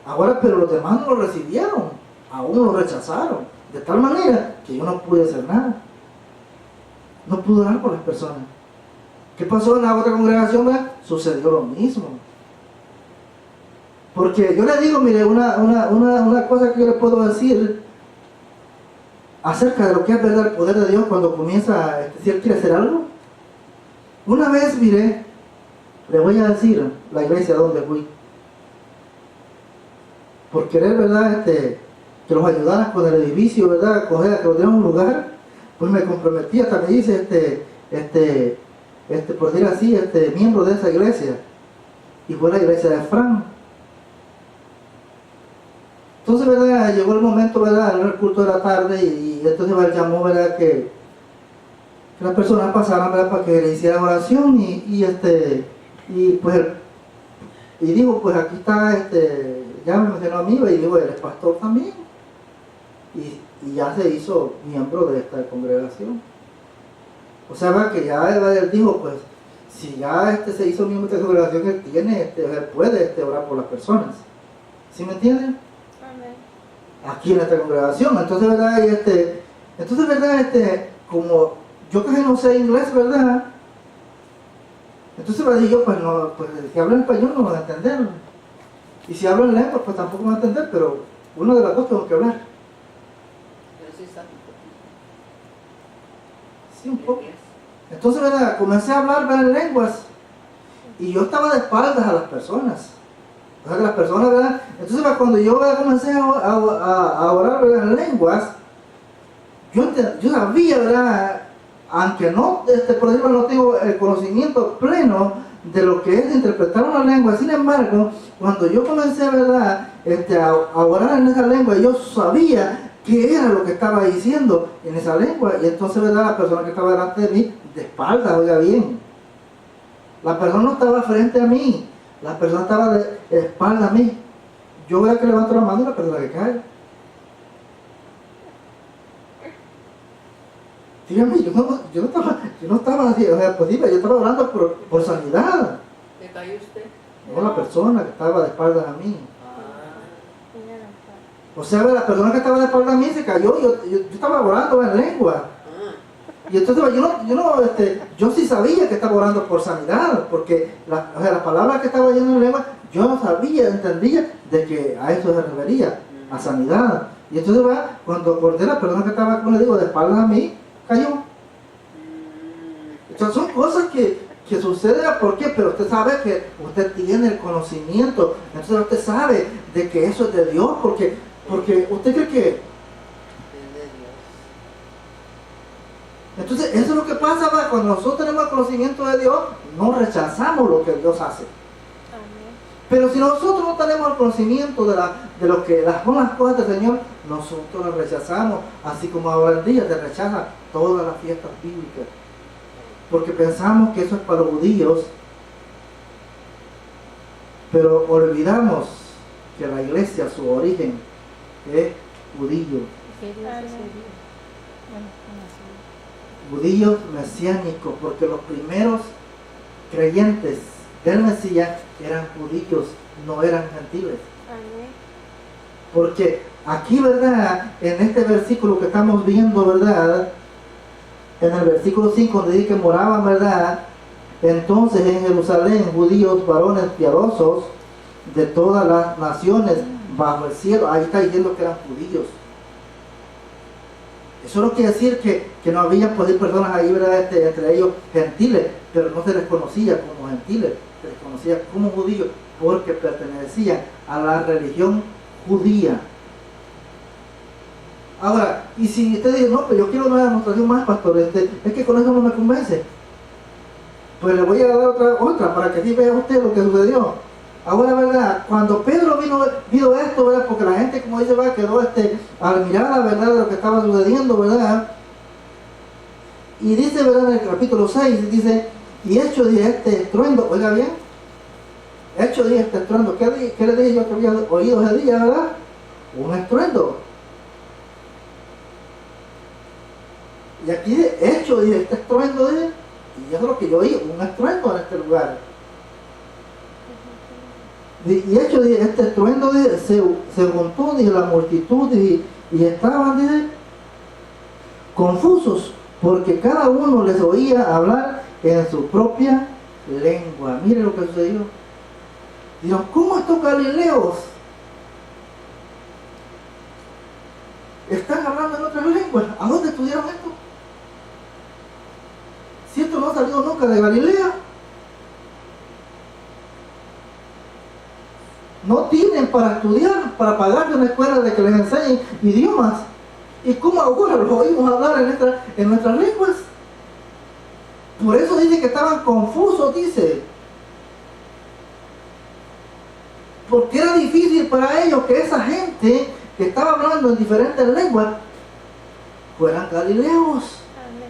Ahora, pero los demás no lo recibieron, aún lo rechazaron, de tal manera que yo no pude hacer nada. No pude orar por las personas. ¿Qué pasó en la otra congregación? ¿Verdad? Sucedió lo mismo. Porque yo le digo, mire, una cosa que yo le puedo decir acerca de lo que es, verdad, el poder de Dios cuando comienza, si Él quiere hacer algo. Una vez, mire, le voy a decir la iglesia donde fui. Por querer, ¿verdad?, que los ayudaran con el edificio, ¿verdad? Que los dieran un lugar, pues me comprometí, hasta me dice por decir así, miembro de esa iglesia, y fue la iglesia de Fran. Entonces, ¿verdad? Llegó el momento, ¿verdad? Era el culto de la tarde y entonces me llamó, ¿verdad? Que las personas pasaran, ¿verdad? Para que le hicieran oración y pues, y digo, pues aquí está, ya me mencionó a mí, y digo, él es pastor también. Y ya se hizo miembro de esta congregación. O sea, ¿verdad? Que ya él dijo, pues, si ya se hizo miembro de esta congregación, él tiene, él puede orar por las personas. ¿Sí me entienden? Amén. Aquí en esta congregación. Entonces, ¿verdad? Como yo casi no sé inglés, ¿verdad? Entonces, ¿verdad? Yo, pues, no, pues, si hablo en español no van a entender. Y si hablo en lengua, pues tampoco van a entender, pero uno de las dos tengo que hablar. Pero sí está un Sí, un poco. Entonces, ¿verdad? Comencé a hablar, ¿verdad? En lenguas. Y yo estaba de espaldas a las personas. O sea, que las personas, ¿verdad? Entonces, ¿verdad? Cuando yo, ¿verdad? Comencé a orar, ¿verdad? En lenguas, yo sabía, ¿verdad? Aunque no, por ejemplo, no tengo el conocimiento pleno de lo que es interpretar una lengua. Sin embargo, cuando yo comencé, ¿verdad? A orar en esa lengua, yo sabía qué era lo que estaba diciendo en esa lengua. Y entonces, ¿verdad? La persona que estaba delante de mí, de espaldas, oiga bien, la persona no estaba frente a mí, la persona estaba de espalda a mí. Yo veo que levanto la mano y la persona que cae. Dígame, yo no estaba así, o sea, pues dime, yo estaba orando por sanidad. ¿Le cayó usted? No la persona que estaba de espaldas a mí. Señora, O sea, la persona que estaba de espaldas a mí se cayó, yo estaba orando en lengua. Y entonces yo sí sabía que estaba orando por sanidad, porque las palabras que estaba diciendo en lengua, yo no sabía, entendía de que a eso se refería, a sanidad. Y entonces cuando acordé la persona que estaba, como le digo, de espaldas a mí, cayó. Entonces son cosas que suceden, ¿por qué? Pero usted sabe que usted tiene el conocimiento, entonces usted sabe de que eso es de Dios, porque usted cree que... Es de Dios. Entonces eso es lo que pasa, cuando nosotros tenemos el conocimiento de Dios, no rechazamos lo que Dios hace. amén. Pero si nosotros no tenemos el conocimiento de lo que son las cosas del Señor, nosotros las rechazamos, así como ahora en día se rechaza todas las fiestas bíblicas. Porque pensamos que eso es para los judíos, pero olvidamos que la iglesia, su origen, es judío. Judíos mesiánicos, porque los primeros creyentes del Mesías eran judíos, no eran gentiles. Amén. Porque aquí, ¿verdad? En este versículo que estamos viendo, ¿verdad? En el versículo 5, donde dice que moraban, ¿verdad? Entonces en Jerusalén, judíos, varones piadosos de todas las naciones bajo el cielo. Ahí está diciendo que eran judíos. Eso no quiere decir que no había personas ahí, ¿verdad? Entre ellos gentiles, pero no se les conocía como gentiles, se les conocía como judíos, porque pertenecían a la religión judía. Ahora, y si usted dice, no, pues yo quiero una demostración más, pastor, es que con eso no me convence, pues le voy a dar otra para que así vea usted lo que sucedió. Ahora, ¿verdad? Cuando Pedro vio esto, ¿verdad? Porque la gente, como dice, quedó admirada, ¿verdad? De lo que estaba sucediendo, ¿verdad? Y dice, ¿verdad? En el capítulo 6, dice, y hecho de este estruendo, oiga bien, hecho de este estruendo, ¿qué le dije yo que había oído ese día, verdad? Un estruendo. Y aquí de hecho de este estruendo, y eso es lo que yo oí, un estruendo en este lugar. Y hecho de este estruendo, se juntó la multitud y estaban confusos, porque cada uno les oía hablar en su propia lengua. Mire lo que sucedió. Dijeron, ¿cómo estos galileos están hablando en otras lenguas? ¿A dónde estudiaron esto? Si esto no ha salido nunca de Galilea. no tienen para estudiar, para pagar una escuela de que les enseñen idiomas. ¿Y cómo ahora los oímos hablar en nuestras lenguas? Por eso dice que estaban confusos, dice. Porque era difícil para ellos que esa gente que estaba hablando en diferentes lenguas fueran galileos. Amén.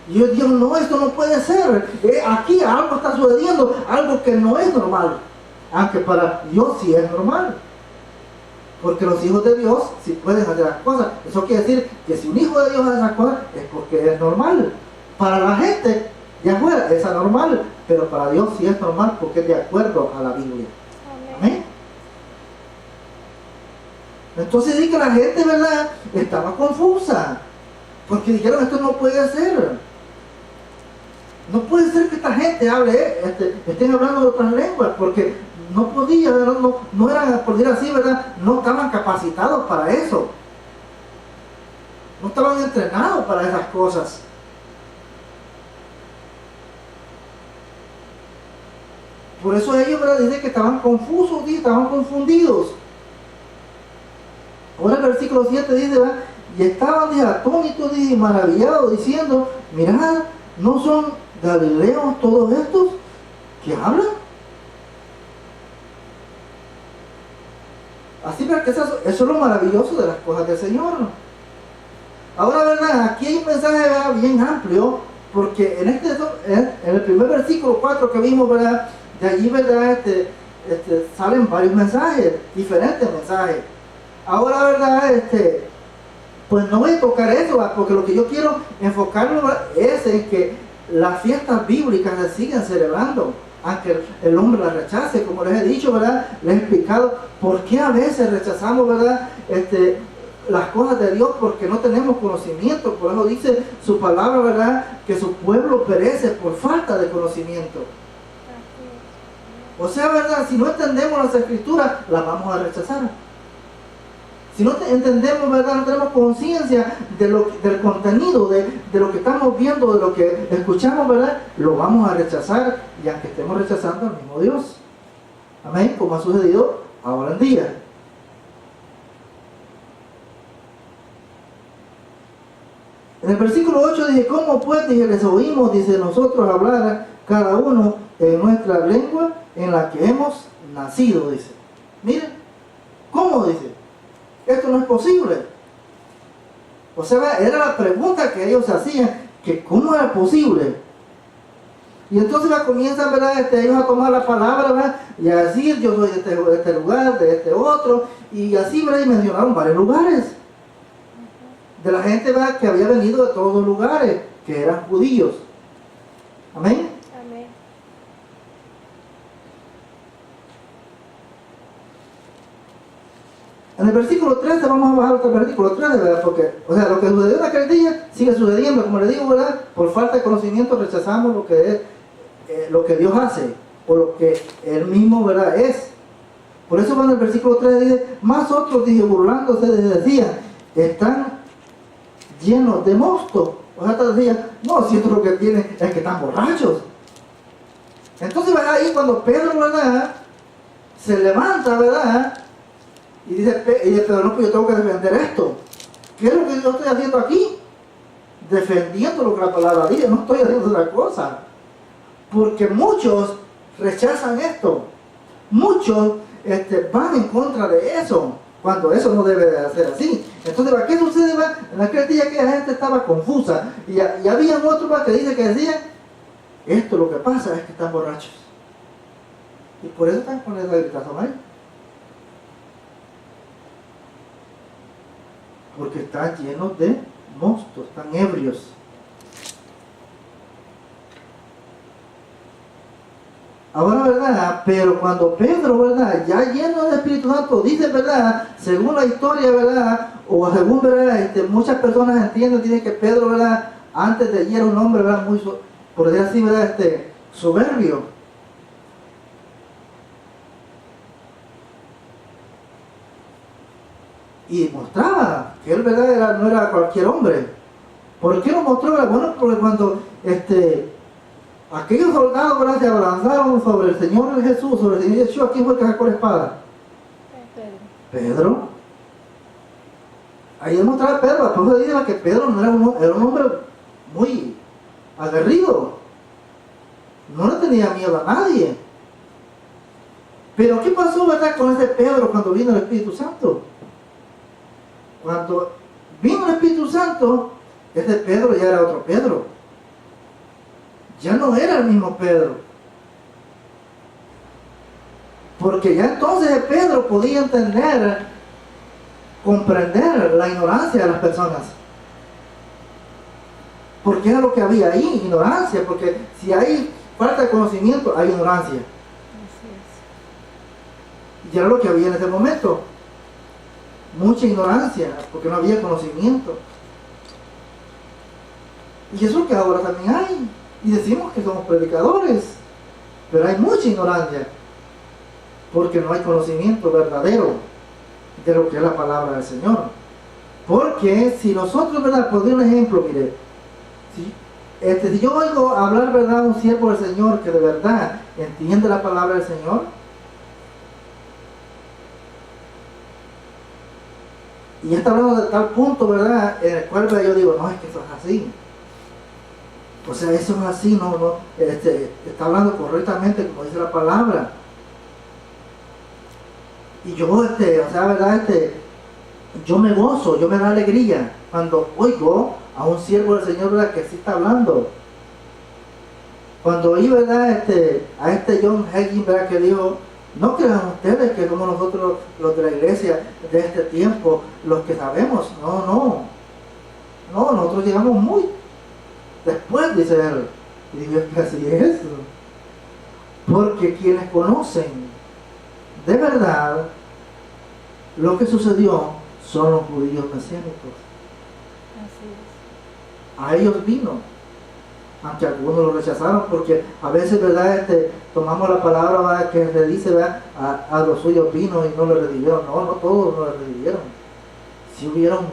Y ellos dijeron, no, esto no puede ser. Aquí algo está sucediendo, algo que no es normal. Aunque para Dios sí es normal. Porque los hijos de Dios sí pueden hacer las cosas. Eso quiere decir que si un hijo de Dios hace esas cosas es porque es normal. Para la gente de afuera es anormal, pero para Dios sí es normal porque es de acuerdo a la Biblia. Amén. Entonces dice que la gente, ¿verdad?, estaba confusa. Porque dijeron, esto no puede ser. No puede ser que esta gente hable, estén hablando de otras lenguas, porque no podía, no eran, por decir así, ¿verdad?, no estaban capacitados para eso. No estaban entrenados para esas cosas. Por eso ellos, ¿verdad?, dicen que estaban confusos, estaban confundidos. Ahora el versículo 7 dice, ¿verdad?, y estaban, dice, atónitos, dice, y maravillados, diciendo, mirad, ¿no son galileos todos estos que hablan? Así, pero que eso es lo maravilloso de las cosas del Señor. Ahora, ¿verdad?, aquí hay un mensaje, ¿verdad?, bien amplio, porque en el primer versículo 4 que vimos, ¿verdad?, de allí, ¿verdad?, salen varios mensajes, diferentes mensajes. Ahora, ¿verdad?, pues no voy a tocar eso, ¿verdad?, porque lo que yo quiero enfocarlo, ¿verdad?, es en que las fiestas bíblicas se siguen celebrando, aunque el hombre las rechace, como les he dicho, ¿verdad?, les he explicado por qué a veces rechazamos, ¿verdad?, las cosas de Dios, porque no tenemos conocimiento. Por eso dice su palabra, ¿verdad?, que su pueblo perece por falta de conocimiento. O sea, ¿verdad?, si no entendemos las escrituras, las vamos a rechazar. Si no entendemos, ¿verdad?, no tenemos conciencia del contenido, de lo que estamos viendo, de lo que escuchamos, ¿verdad?, lo vamos a rechazar, y aunque estemos rechazando al mismo Dios. Amén, como ha sucedido ahora en día. En el versículo 8 dice, ¿cómo pues? Dice, les oímos, dice, nosotros hablar cada uno en nuestra lengua en la que hemos nacido, dice. Miren, ¿cómo? Dice, esto no es posible. O sea, era la pregunta que ellos hacían, que cómo era posible. Y entonces comienzan, ¿verdad?, ellos a tomar la palabra, ¿verdad?, y a decir, yo soy de este lugar, de este otro, y así, ¿verdad?, y mencionaron varios lugares. De la gente, ¿verdad?, que había venido de todos los lugares, que eran judíos. Amén. Amén. En el versículo 13, vamos a bajar hasta el versículo 13, ¿verdad?, porque, o sea, lo que sucedió en aquel día sigue sucediendo, como le digo, ¿verdad?, por falta de conocimiento rechazamos lo que es, lo que Dios hace, o lo que Él mismo, ¿verdad?, es. Por eso cuando el versículo 13 dice, más otros, dije, burlándose, decían, están llenos de mosto. O sea, decían, no, si esto lo que tienen es que están borrachos. Entonces, ¿verdad?, ahí cuando Pedro, ¿verdad?, se levanta, ¿verdad?, y dice, pero no, pues yo tengo que defender esto. ¿Qué es lo que yo estoy haciendo aquí? Defendiendo lo que la palabra dice, no estoy haciendo otra cosa. Porque muchos rechazan esto. Muchos van en contra de eso, cuando eso no debe de ser así. Entonces, ¿qué sucede? En aquel día que la gente estaba confusa, y había otros que decían, esto lo que pasa es que están borrachos. Y por eso están con esa gritación ahí. Porque están llenos de mostos, están ebrios. Ahora, ¿verdad?, pero cuando Pedro, ¿verdad?, ya lleno del Espíritu Santo, dice, ¿verdad?, según la historia, ¿verdad?, o según, ¿verdad?, muchas personas entienden, dicen que Pedro, ¿verdad?, antes de allí era un hombre, ¿verdad?, muy, por decir así, ¿verdad?, soberbio. Y mostraba que él, ¿verdad?, no era cualquier hombre. ¿Por qué lo mostró? Bueno, porque cuando aquellos soldados, ¿verdad?, se abalanzaron sobre el Señor Jesús, sobre el Señor Yeshua. ¿Quién fue el que sacó la espada? Pedro. Pedro. Ahí demostraba Pedro, por eso dice que Pedro no era un hombre muy aguerrido. No le tenía miedo a nadie. Pero ¿qué pasó, verdad, con ese Pedro cuando vino el Espíritu Santo? Cuando vino el Espíritu Santo, ese Pedro ya era otro Pedro. Ya no era el mismo Pedro. Porque ya entonces Pedro podía entender, comprender la ignorancia de las personas. Porque era lo que había ahí, ignorancia. Porque si hay falta de conocimiento, hay ignorancia. Así es. Y era lo que había en ese momento. Mucha ignorancia, porque no había conocimiento. Y eso es lo que ahora también hay. Y decimos que somos predicadores, pero hay mucha ignorancia, porque no hay conocimiento verdadero de lo que es la palabra del Señor. Porque si nosotros, ¿verdad? Por un ejemplo, mire, si yo oigo hablar, ¿verdad?, a un siervo del Señor que de verdad entiende la palabra del Señor, y ya está hablando de tal punto, ¿verdad?, en el cual yo digo, no, es que eso es así. O sea, eso es así, está hablando correctamente como dice la palabra. Y yo, o sea, ¿verdad?, yo me gozo, yo me da alegría cuando oigo a un siervo del Señor, ¿verdad?, que sí está hablando. Cuando oí, ¿verdad?, a John Hagin, ¿verdad?, que dijo, no crean ustedes que somos nosotros los de la iglesia de este tiempo los que sabemos. No, nosotros llegamos muy después, dice él. Y digo, es que así es. Porque quienes conocen de verdad lo que sucedió son los judíos mesiánicos. Así es. A ellos vino, aunque algunos lo rechazaron, porque a veces, ¿verdad?, tomamos la palabra, ¿verdad?, que le dice, ¿verdad?, a los suyos vino y no le recibieron. No todos no le recibieron. Sí hubieron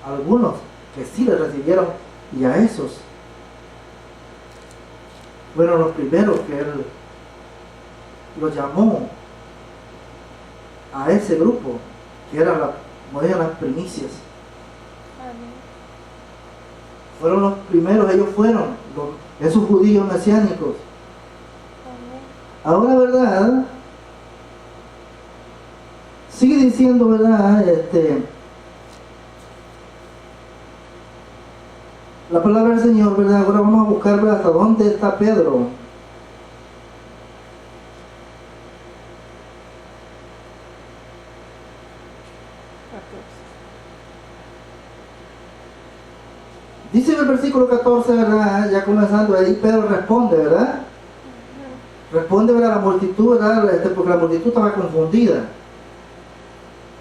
algunos que sí le recibieron, y a esos fueron los primeros que él los llamó a ese grupo, que eran las primicias. Amén. Fueron los primeros, ellos fueron esos judíos mesiánicos. Amén. Ahora, ¿verdad?, sigue diciendo, ¿verdad?, la palabra del Señor, ¿verdad? Ahora vamos a buscar, ¿verdad?, hasta dónde está Pedro. Dice en el versículo 14, ¿verdad?, ya comenzando, ahí Pedro responde, ¿verdad? Responde, ¿verdad?, a la multitud, ¿verdad?, porque la multitud estaba confundida.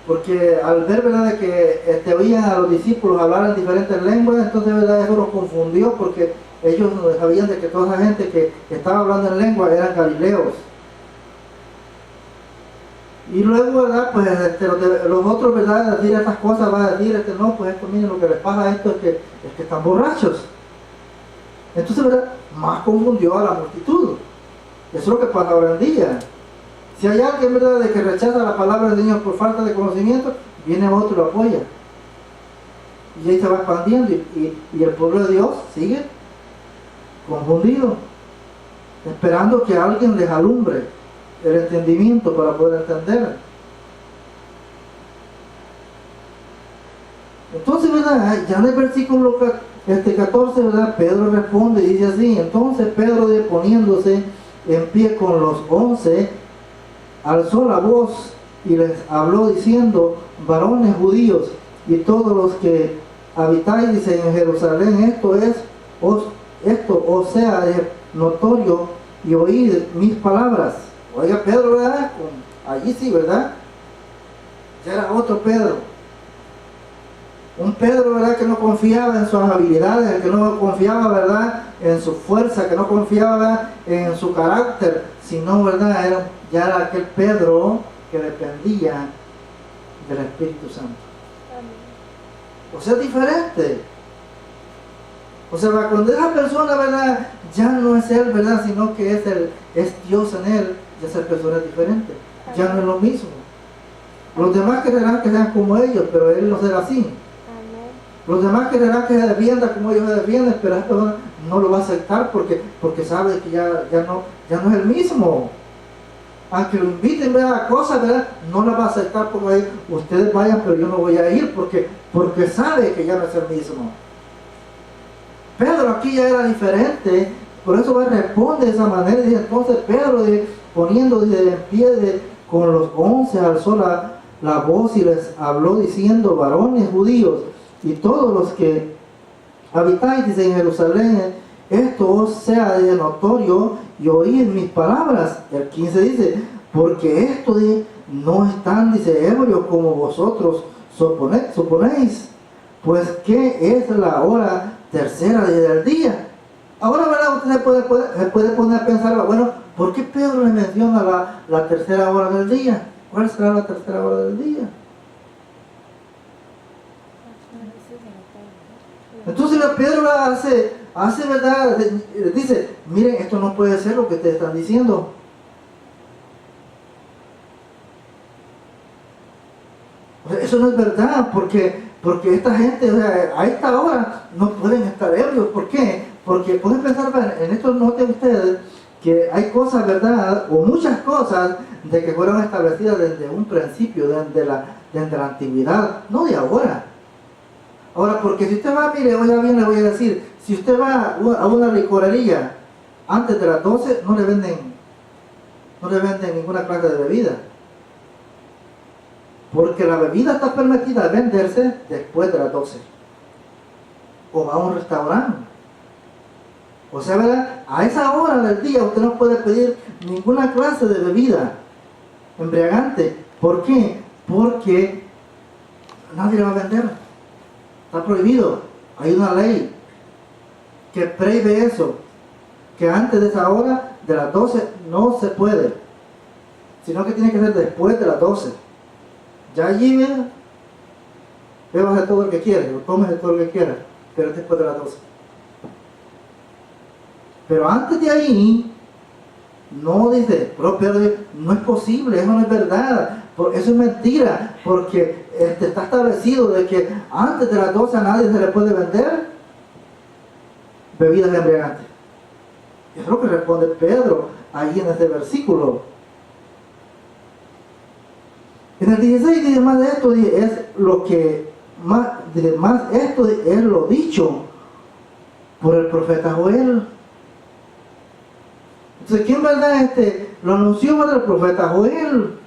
Porque al ver, ¿verdad?, de que oían a los discípulos hablar en diferentes lenguas, entonces, ¿verdad?, eso los confundió, porque ellos sabían de que toda esa gente que estaba hablando en lengua eran galileos. Y luego, ¿verdad?, pues los otros, ¿verdad?, decir estas cosas, va a decir, no, pues esto, miren, lo que les pasa a esto es que están borrachos. Entonces, ¿verdad?, más confundió a la multitud. Eso es lo que pasa ahora en día. Si hay alguien, ¿verdad?, de que rechaza la palabra del Señor por falta de conocimiento, viene otro y lo apoya. Y ahí se va expandiendo y el pueblo de Dios sigue confundido, esperando que alguien les alumbre el entendimiento para poder entender. Entonces, ¿verdad?, ya en el versículo 14, ¿verdad?, Pedro responde y dice así: entonces Pedro, poniéndose en pie con los 11, alzó la voz y les habló diciendo: varones judíos y todos los que habitáis, dice, en Jerusalén, esto os sea notorio y oíd mis palabras. Oiga, Pedro, ¿verdad?, allí sí, ¿verdad?, ya era otro Pedro. Un Pedro, ¿verdad?, que no confiaba en sus habilidades, que no confiaba, ¿verdad?, en su fuerza, que no confiaba en su carácter, sino, ¿verdad?, ya era aquel Pedro que dependía del Espíritu Santo. Amén. O sea, es diferente. O sea, cuando esa persona, ¿verdad?, ya no es él, ¿verdad? Sino que es Dios en él, y esa persona es diferente. Ya no es lo mismo. Los demás querrán que sean como ellos, pero él no será así. Amén. Los demás querrán que se defienda como ellos se defienden, pero esta persona no lo va a aceptar porque sabe que ya no es el mismo. Aunque lo inviten, ¿verdad?, a cosas, ¿verdad?, no la va a aceptar porque ustedes vayan, pero yo no voy a ir porque sabe que ya no es el mismo. Pedro aquí ya era diferente, por eso responde de esa manera. Y entonces Pedro, poniendo en pie con los 11, alzó la voz y les habló diciendo: varones judíos y todos los que habitáis, dice, en Jerusalén, esto os sea de notorio y oíd mis palabras. El 15 dice: porque esto no están, dice, ebrios como vosotros suponéis, pues que es la hora tercera del día. Ahora, ¿verdad?, usted se puede poner a pensar, bueno, ¿por qué Pedro le menciona la tercera hora del día? ¿Cuál será la tercera hora del día? Entonces Pedro hace, ¿verdad?, dice: miren, esto no puede ser lo que ustedes están diciendo. O sea, eso no es verdad, porque esta gente, o sea, a esta hora no pueden estar ebrios. ¿Por qué? Porque pueden pensar, en esto noten ustedes que hay cosas, ¿verdad?, o muchas cosas de que fueron establecidas desde un principio, desde la antigüedad, no de ahora. Ahora, porque si usted va, mire, oiga bien, le voy a decir, si usted va a una licorería antes de las 12, no le venden ninguna clase de bebida. Porque la bebida está permitida venderse después de las 12. O va a un restaurante. O sea, ¿verdad?, a esa hora del día usted no puede pedir ninguna clase de bebida embriagante. ¿Por qué? Porque nadie la va a vender. Está prohibido. Hay una ley que prohíbe eso, que antes de esa hora de las 12 no se puede, sino que tiene que ser después de las 12. Ya allí, mira, bébase todo el que quiera, o tómese todo el que quiera, pero después de las 12. Pero antes de ahí, no, dice, pero no es posible, eso no es verdad, eso es mentira, porque está establecido de que antes de las 12 a nadie se le puede vender bebidas embriagantes. Eso es lo que responde Pedro ahí en este versículo. En el 16 dice: más de esto es lo que más esto es lo dicho por el profeta Joel. Entonces, ¿quién, verdad, lo anunció por el profeta Joel?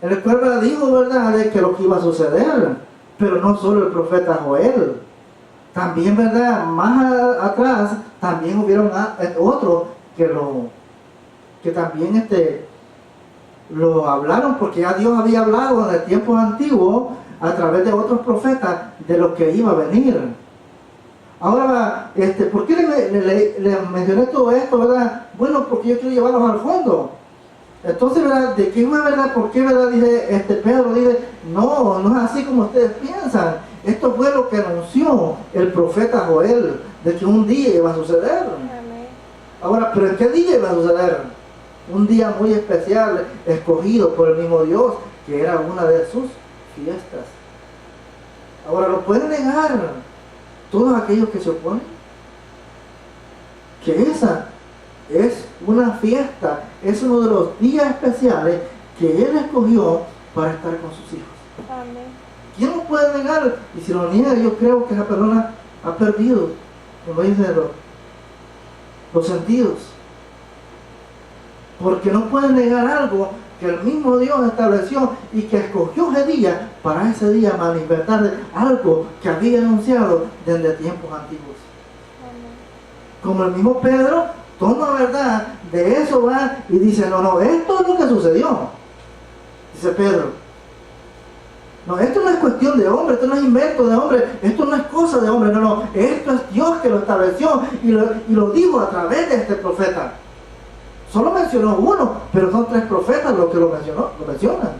En el cual dijo, ¿verdad?, de que lo que iba a suceder. Pero no solo el profeta Joel, también, ¿verdad?, más atrás también hubieron otros que también lo hablaron, porque ya Dios había hablado en el tiempo antiguo a través de otros profetas de lo que iba a venir. Ahora, ¿por qué le mencioné todo esto, verdad? Bueno, porque yo quiero llevarlos al fondo. Entonces, ¿verdad?, ¿de qué fue, verdad? ¿Por qué, verdad? Dice Pedro, dice: no es así como ustedes piensan. Esto fue lo que anunció el profeta Joel, de que un día iba a suceder. Amén. Ahora, ¿pero en qué día iba a suceder? Un día muy especial, escogido por el mismo Dios, que era una de sus fiestas. Ahora, ¿lo pueden negar todos aquellos que se oponen? Que esa es una fiesta, es uno de los días especiales que Él escogió para estar con sus hijos. Amén. ¿Quién lo puede negar? Y si lo niega, yo creo que esa persona ha perdido, como dicen los sentidos. Porque no puede negar algo que el mismo Dios estableció y que escogió ese día para ese día manifestar algo que había anunciado desde tiempos antiguos. Amén. Como el mismo Pedro toma, ¿verdad?, de eso va y dice: no, esto es lo que sucedió. Dice Pedro: no, esto no es cuestión de hombre, esto no es invento de hombre, esto no es cosa de hombre, no, esto es Dios que lo estableció y lo dijo a través de este profeta. Solo mencionó uno, pero son 3 profetas los que lo mencionan.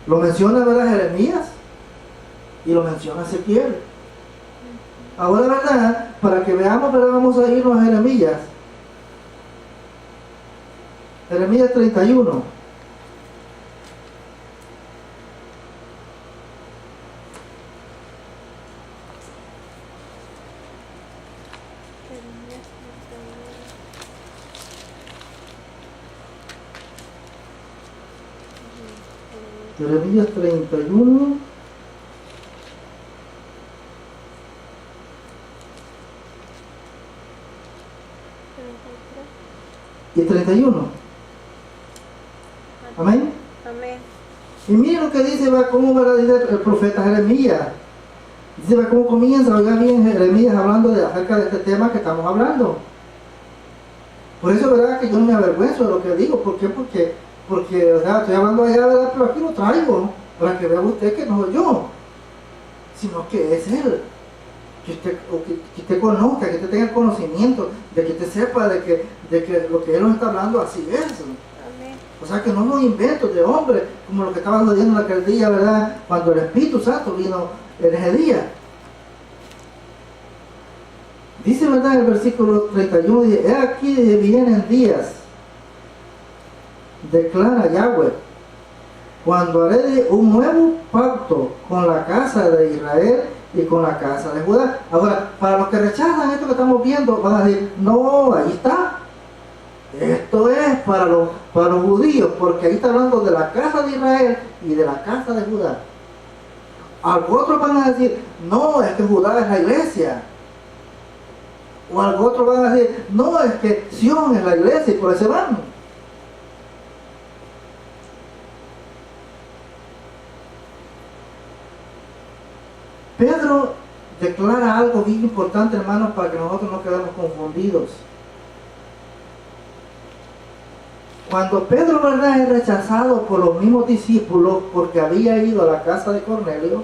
Lo menciona, ¿verdad?, Jeremías, y lo menciona Ezequiel. Ahora, ¿verdad?, para que veamos, ¿verdad? Vamos a irnos a Jeremías. Jeremías 31. Jeremías 31. Y 31. Amén. Amén. Y miren lo que dice, va, cómo va, dice el profeta Jeremías. Dice, va, cómo comienza, oiga bien, Jeremías hablando acerca de este tema que estamos hablando. Por eso, verdad, que yo no me avergüenzo de lo que digo. ¿Por qué? Porque, o sea, estoy hablando allá, verdad, pero aquí lo traigo, ¿no? Para que vea usted que no soy yo, sino que es Él. Que usted conozca, que usted tenga el conocimiento, de que usted sepa de que lo que Él nos está hablando así es. Amén. O sea, que no son inventos de hombres, como lo que estaba sucediendo en aquel día, ¿verdad? Cuando el Espíritu Santo vino en ese día. Dice, ¿verdad? En el versículo 31, dice, he aquí vienen días, declara Yahweh, cuando haré un nuevo pacto con la casa de Israel y con la casa de Judá. Ahora, para los que rechazan esto que estamos viendo, van a decir, no, ahí está. Esto es para los judíos, porque ahí está hablando de la casa de Israel y de la casa de Judá. Algunos otros van a decir, no, es que Judá es la iglesia. O algunos otros van a decir, no, es que Sion es la iglesia y por eso van. Pedro declara algo bien importante, hermanos, para que nosotros no quedemos confundidos. Cuando Pedro, ¿verdad?, es rechazado por los mismos discípulos porque había ido a la casa de Cornelio,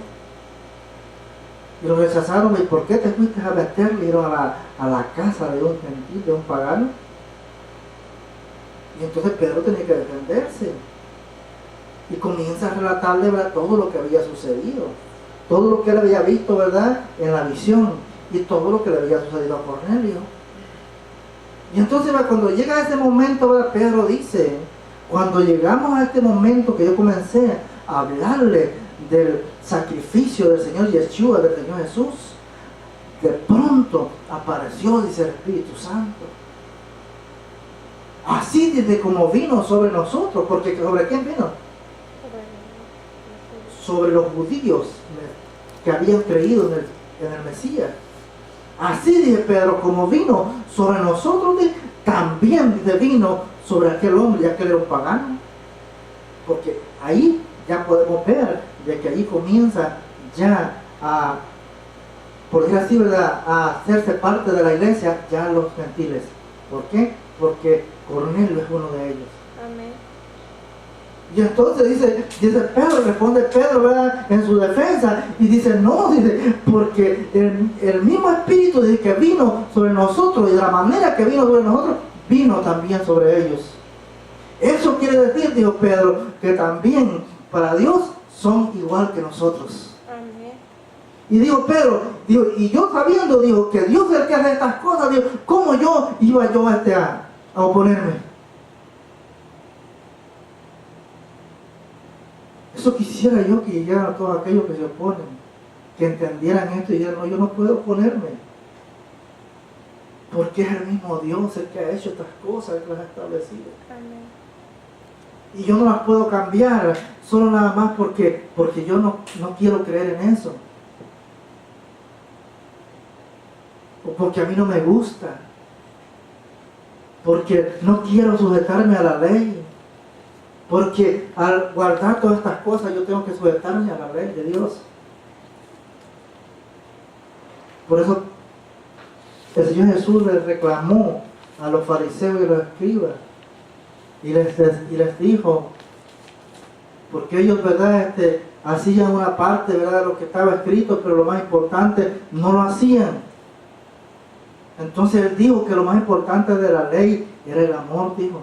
y lo rechazaron, ¿y por qué te fuiste a meter? Le dieron a la casa de un gentil, de un pagano. Y entonces Pedro tenía que defenderse. Y comienza a relatarle, ¿verdad?, todo lo que había sucedido. Todo lo que él había visto, ¿verdad?, en la visión. Y todo lo que le había sucedido a Cornelio. Y entonces, cuando llega ese momento, ¿verdad?, Pedro dice, cuando llegamos a este momento que yo comencé a hablarle del sacrificio del Señor Yeshua, del Señor Jesús, de pronto apareció, dice el Espíritu Santo. Así desde como vino sobre nosotros, porque ¿sobre quién vino? Sobre los judíos que habían creído en el Mesías. Así, dice Pedro, como vino sobre nosotros, también vino sobre aquel hombre, ya que él era un pagano. Porque ahí ya podemos ver de que ahí comienza ya a, por decir así, ¿verdad?, a hacerse parte de la iglesia ya los gentiles. ¿Por qué? Porque Cornelio es uno de ellos. Amén. Y entonces dice Pedro, responde Pedro, ¿verdad?, en su defensa, y dice, no, dice, porque el mismo Espíritu dice que vino sobre nosotros, y de la manera que vino sobre nosotros, vino también sobre ellos. Eso quiere decir, dijo Pedro, que también para Dios son igual que nosotros. Amén. Y dijo Pedro, dijo, y yo sabiendo, dijo, que Dios es el que hace estas cosas, dijo, ¿cómo yo iba yo a oponerme? Eso quisiera yo que llegaran a todos aquellos que se oponen, que entendieran esto y dijeran, no, yo no puedo oponerme, porque es el mismo Dios el que ha hecho estas cosas, el que las ha establecido. Amén. Y yo no las puedo cambiar, solo nada más porque yo no quiero creer en eso. O porque a mí no me gusta. Porque no quiero sujetarme a la ley. Porque al guardar todas estas cosas yo tengo que sujetarme a la ley de Dios. Por eso el Señor Jesús les reclamó a los fariseos y los escribas y les dijo, porque ellos, ¿verdad?, hacían una parte, ¿verdad?, de lo que estaba escrito, pero lo más importante no lo hacían. Entonces él dijo que lo más importante de la ley era el amor, dijo.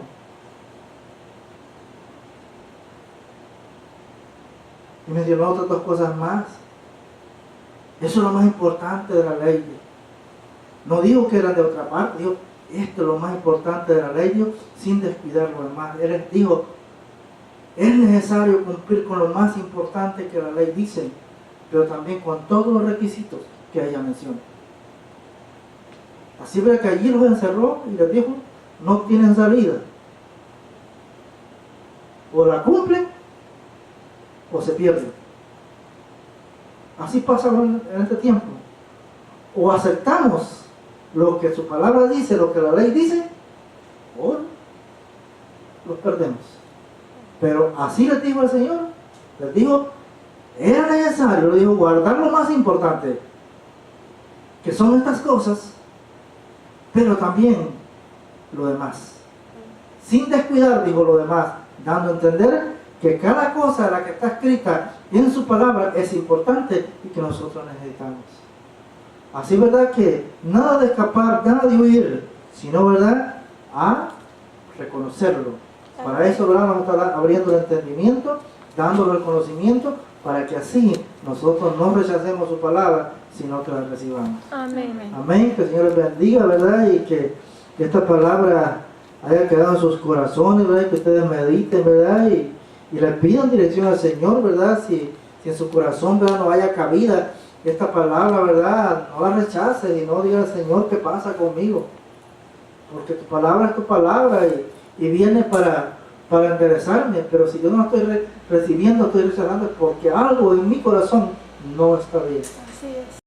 Y mencionó otras dos cosas más. Eso es lo más importante de la ley. No dijo que eran de otra parte, dijo, esto es lo más importante de la ley, Dios, sin descuidar lo demás. Él dijo, es necesario cumplir con lo más importante que la ley dice, pero también con todos los requisitos que ella menciona. Así ve que allí los encerró y les dijo, no tienen salida. O la cumplen o se pierden. Así pasa en este tiempo. O aceptamos lo que su palabra dice, lo que la ley dice, o los perdemos. Pero así les dijo el Señor. Les dijo, era necesario, le dijo, guardar lo más importante, que son estas cosas, pero también lo demás. Sin descuidar, dijo, lo demás, dando a entender que cada cosa de la que está escrita en su palabra es importante y que nosotros necesitamos. Así, ¿verdad? Que nada de escapar, nada de huir, sino, ¿verdad? A reconocerlo. Para eso, ¿verdad? Vamos a estar abriendo el entendimiento, dándole el conocimiento, para que así nosotros no rechacemos su palabra, sino que la recibamos. Amén. Amén. Que el Señor les bendiga, ¿verdad? Y que esta palabra haya quedado en sus corazones, ¿verdad? Que ustedes mediten, ¿verdad? Y les pidan dirección al Señor, ¿verdad? Si en su corazón, ¿verdad? No haya cabida esta palabra, ¿verdad? No la rechaces y no diga al Señor, ¿qué pasa conmigo? Porque tu palabra es tu palabra y viene para enderezarme, pero si yo no estoy recibiendo, estoy rechazando, porque algo en mi corazón no está bien. Así es.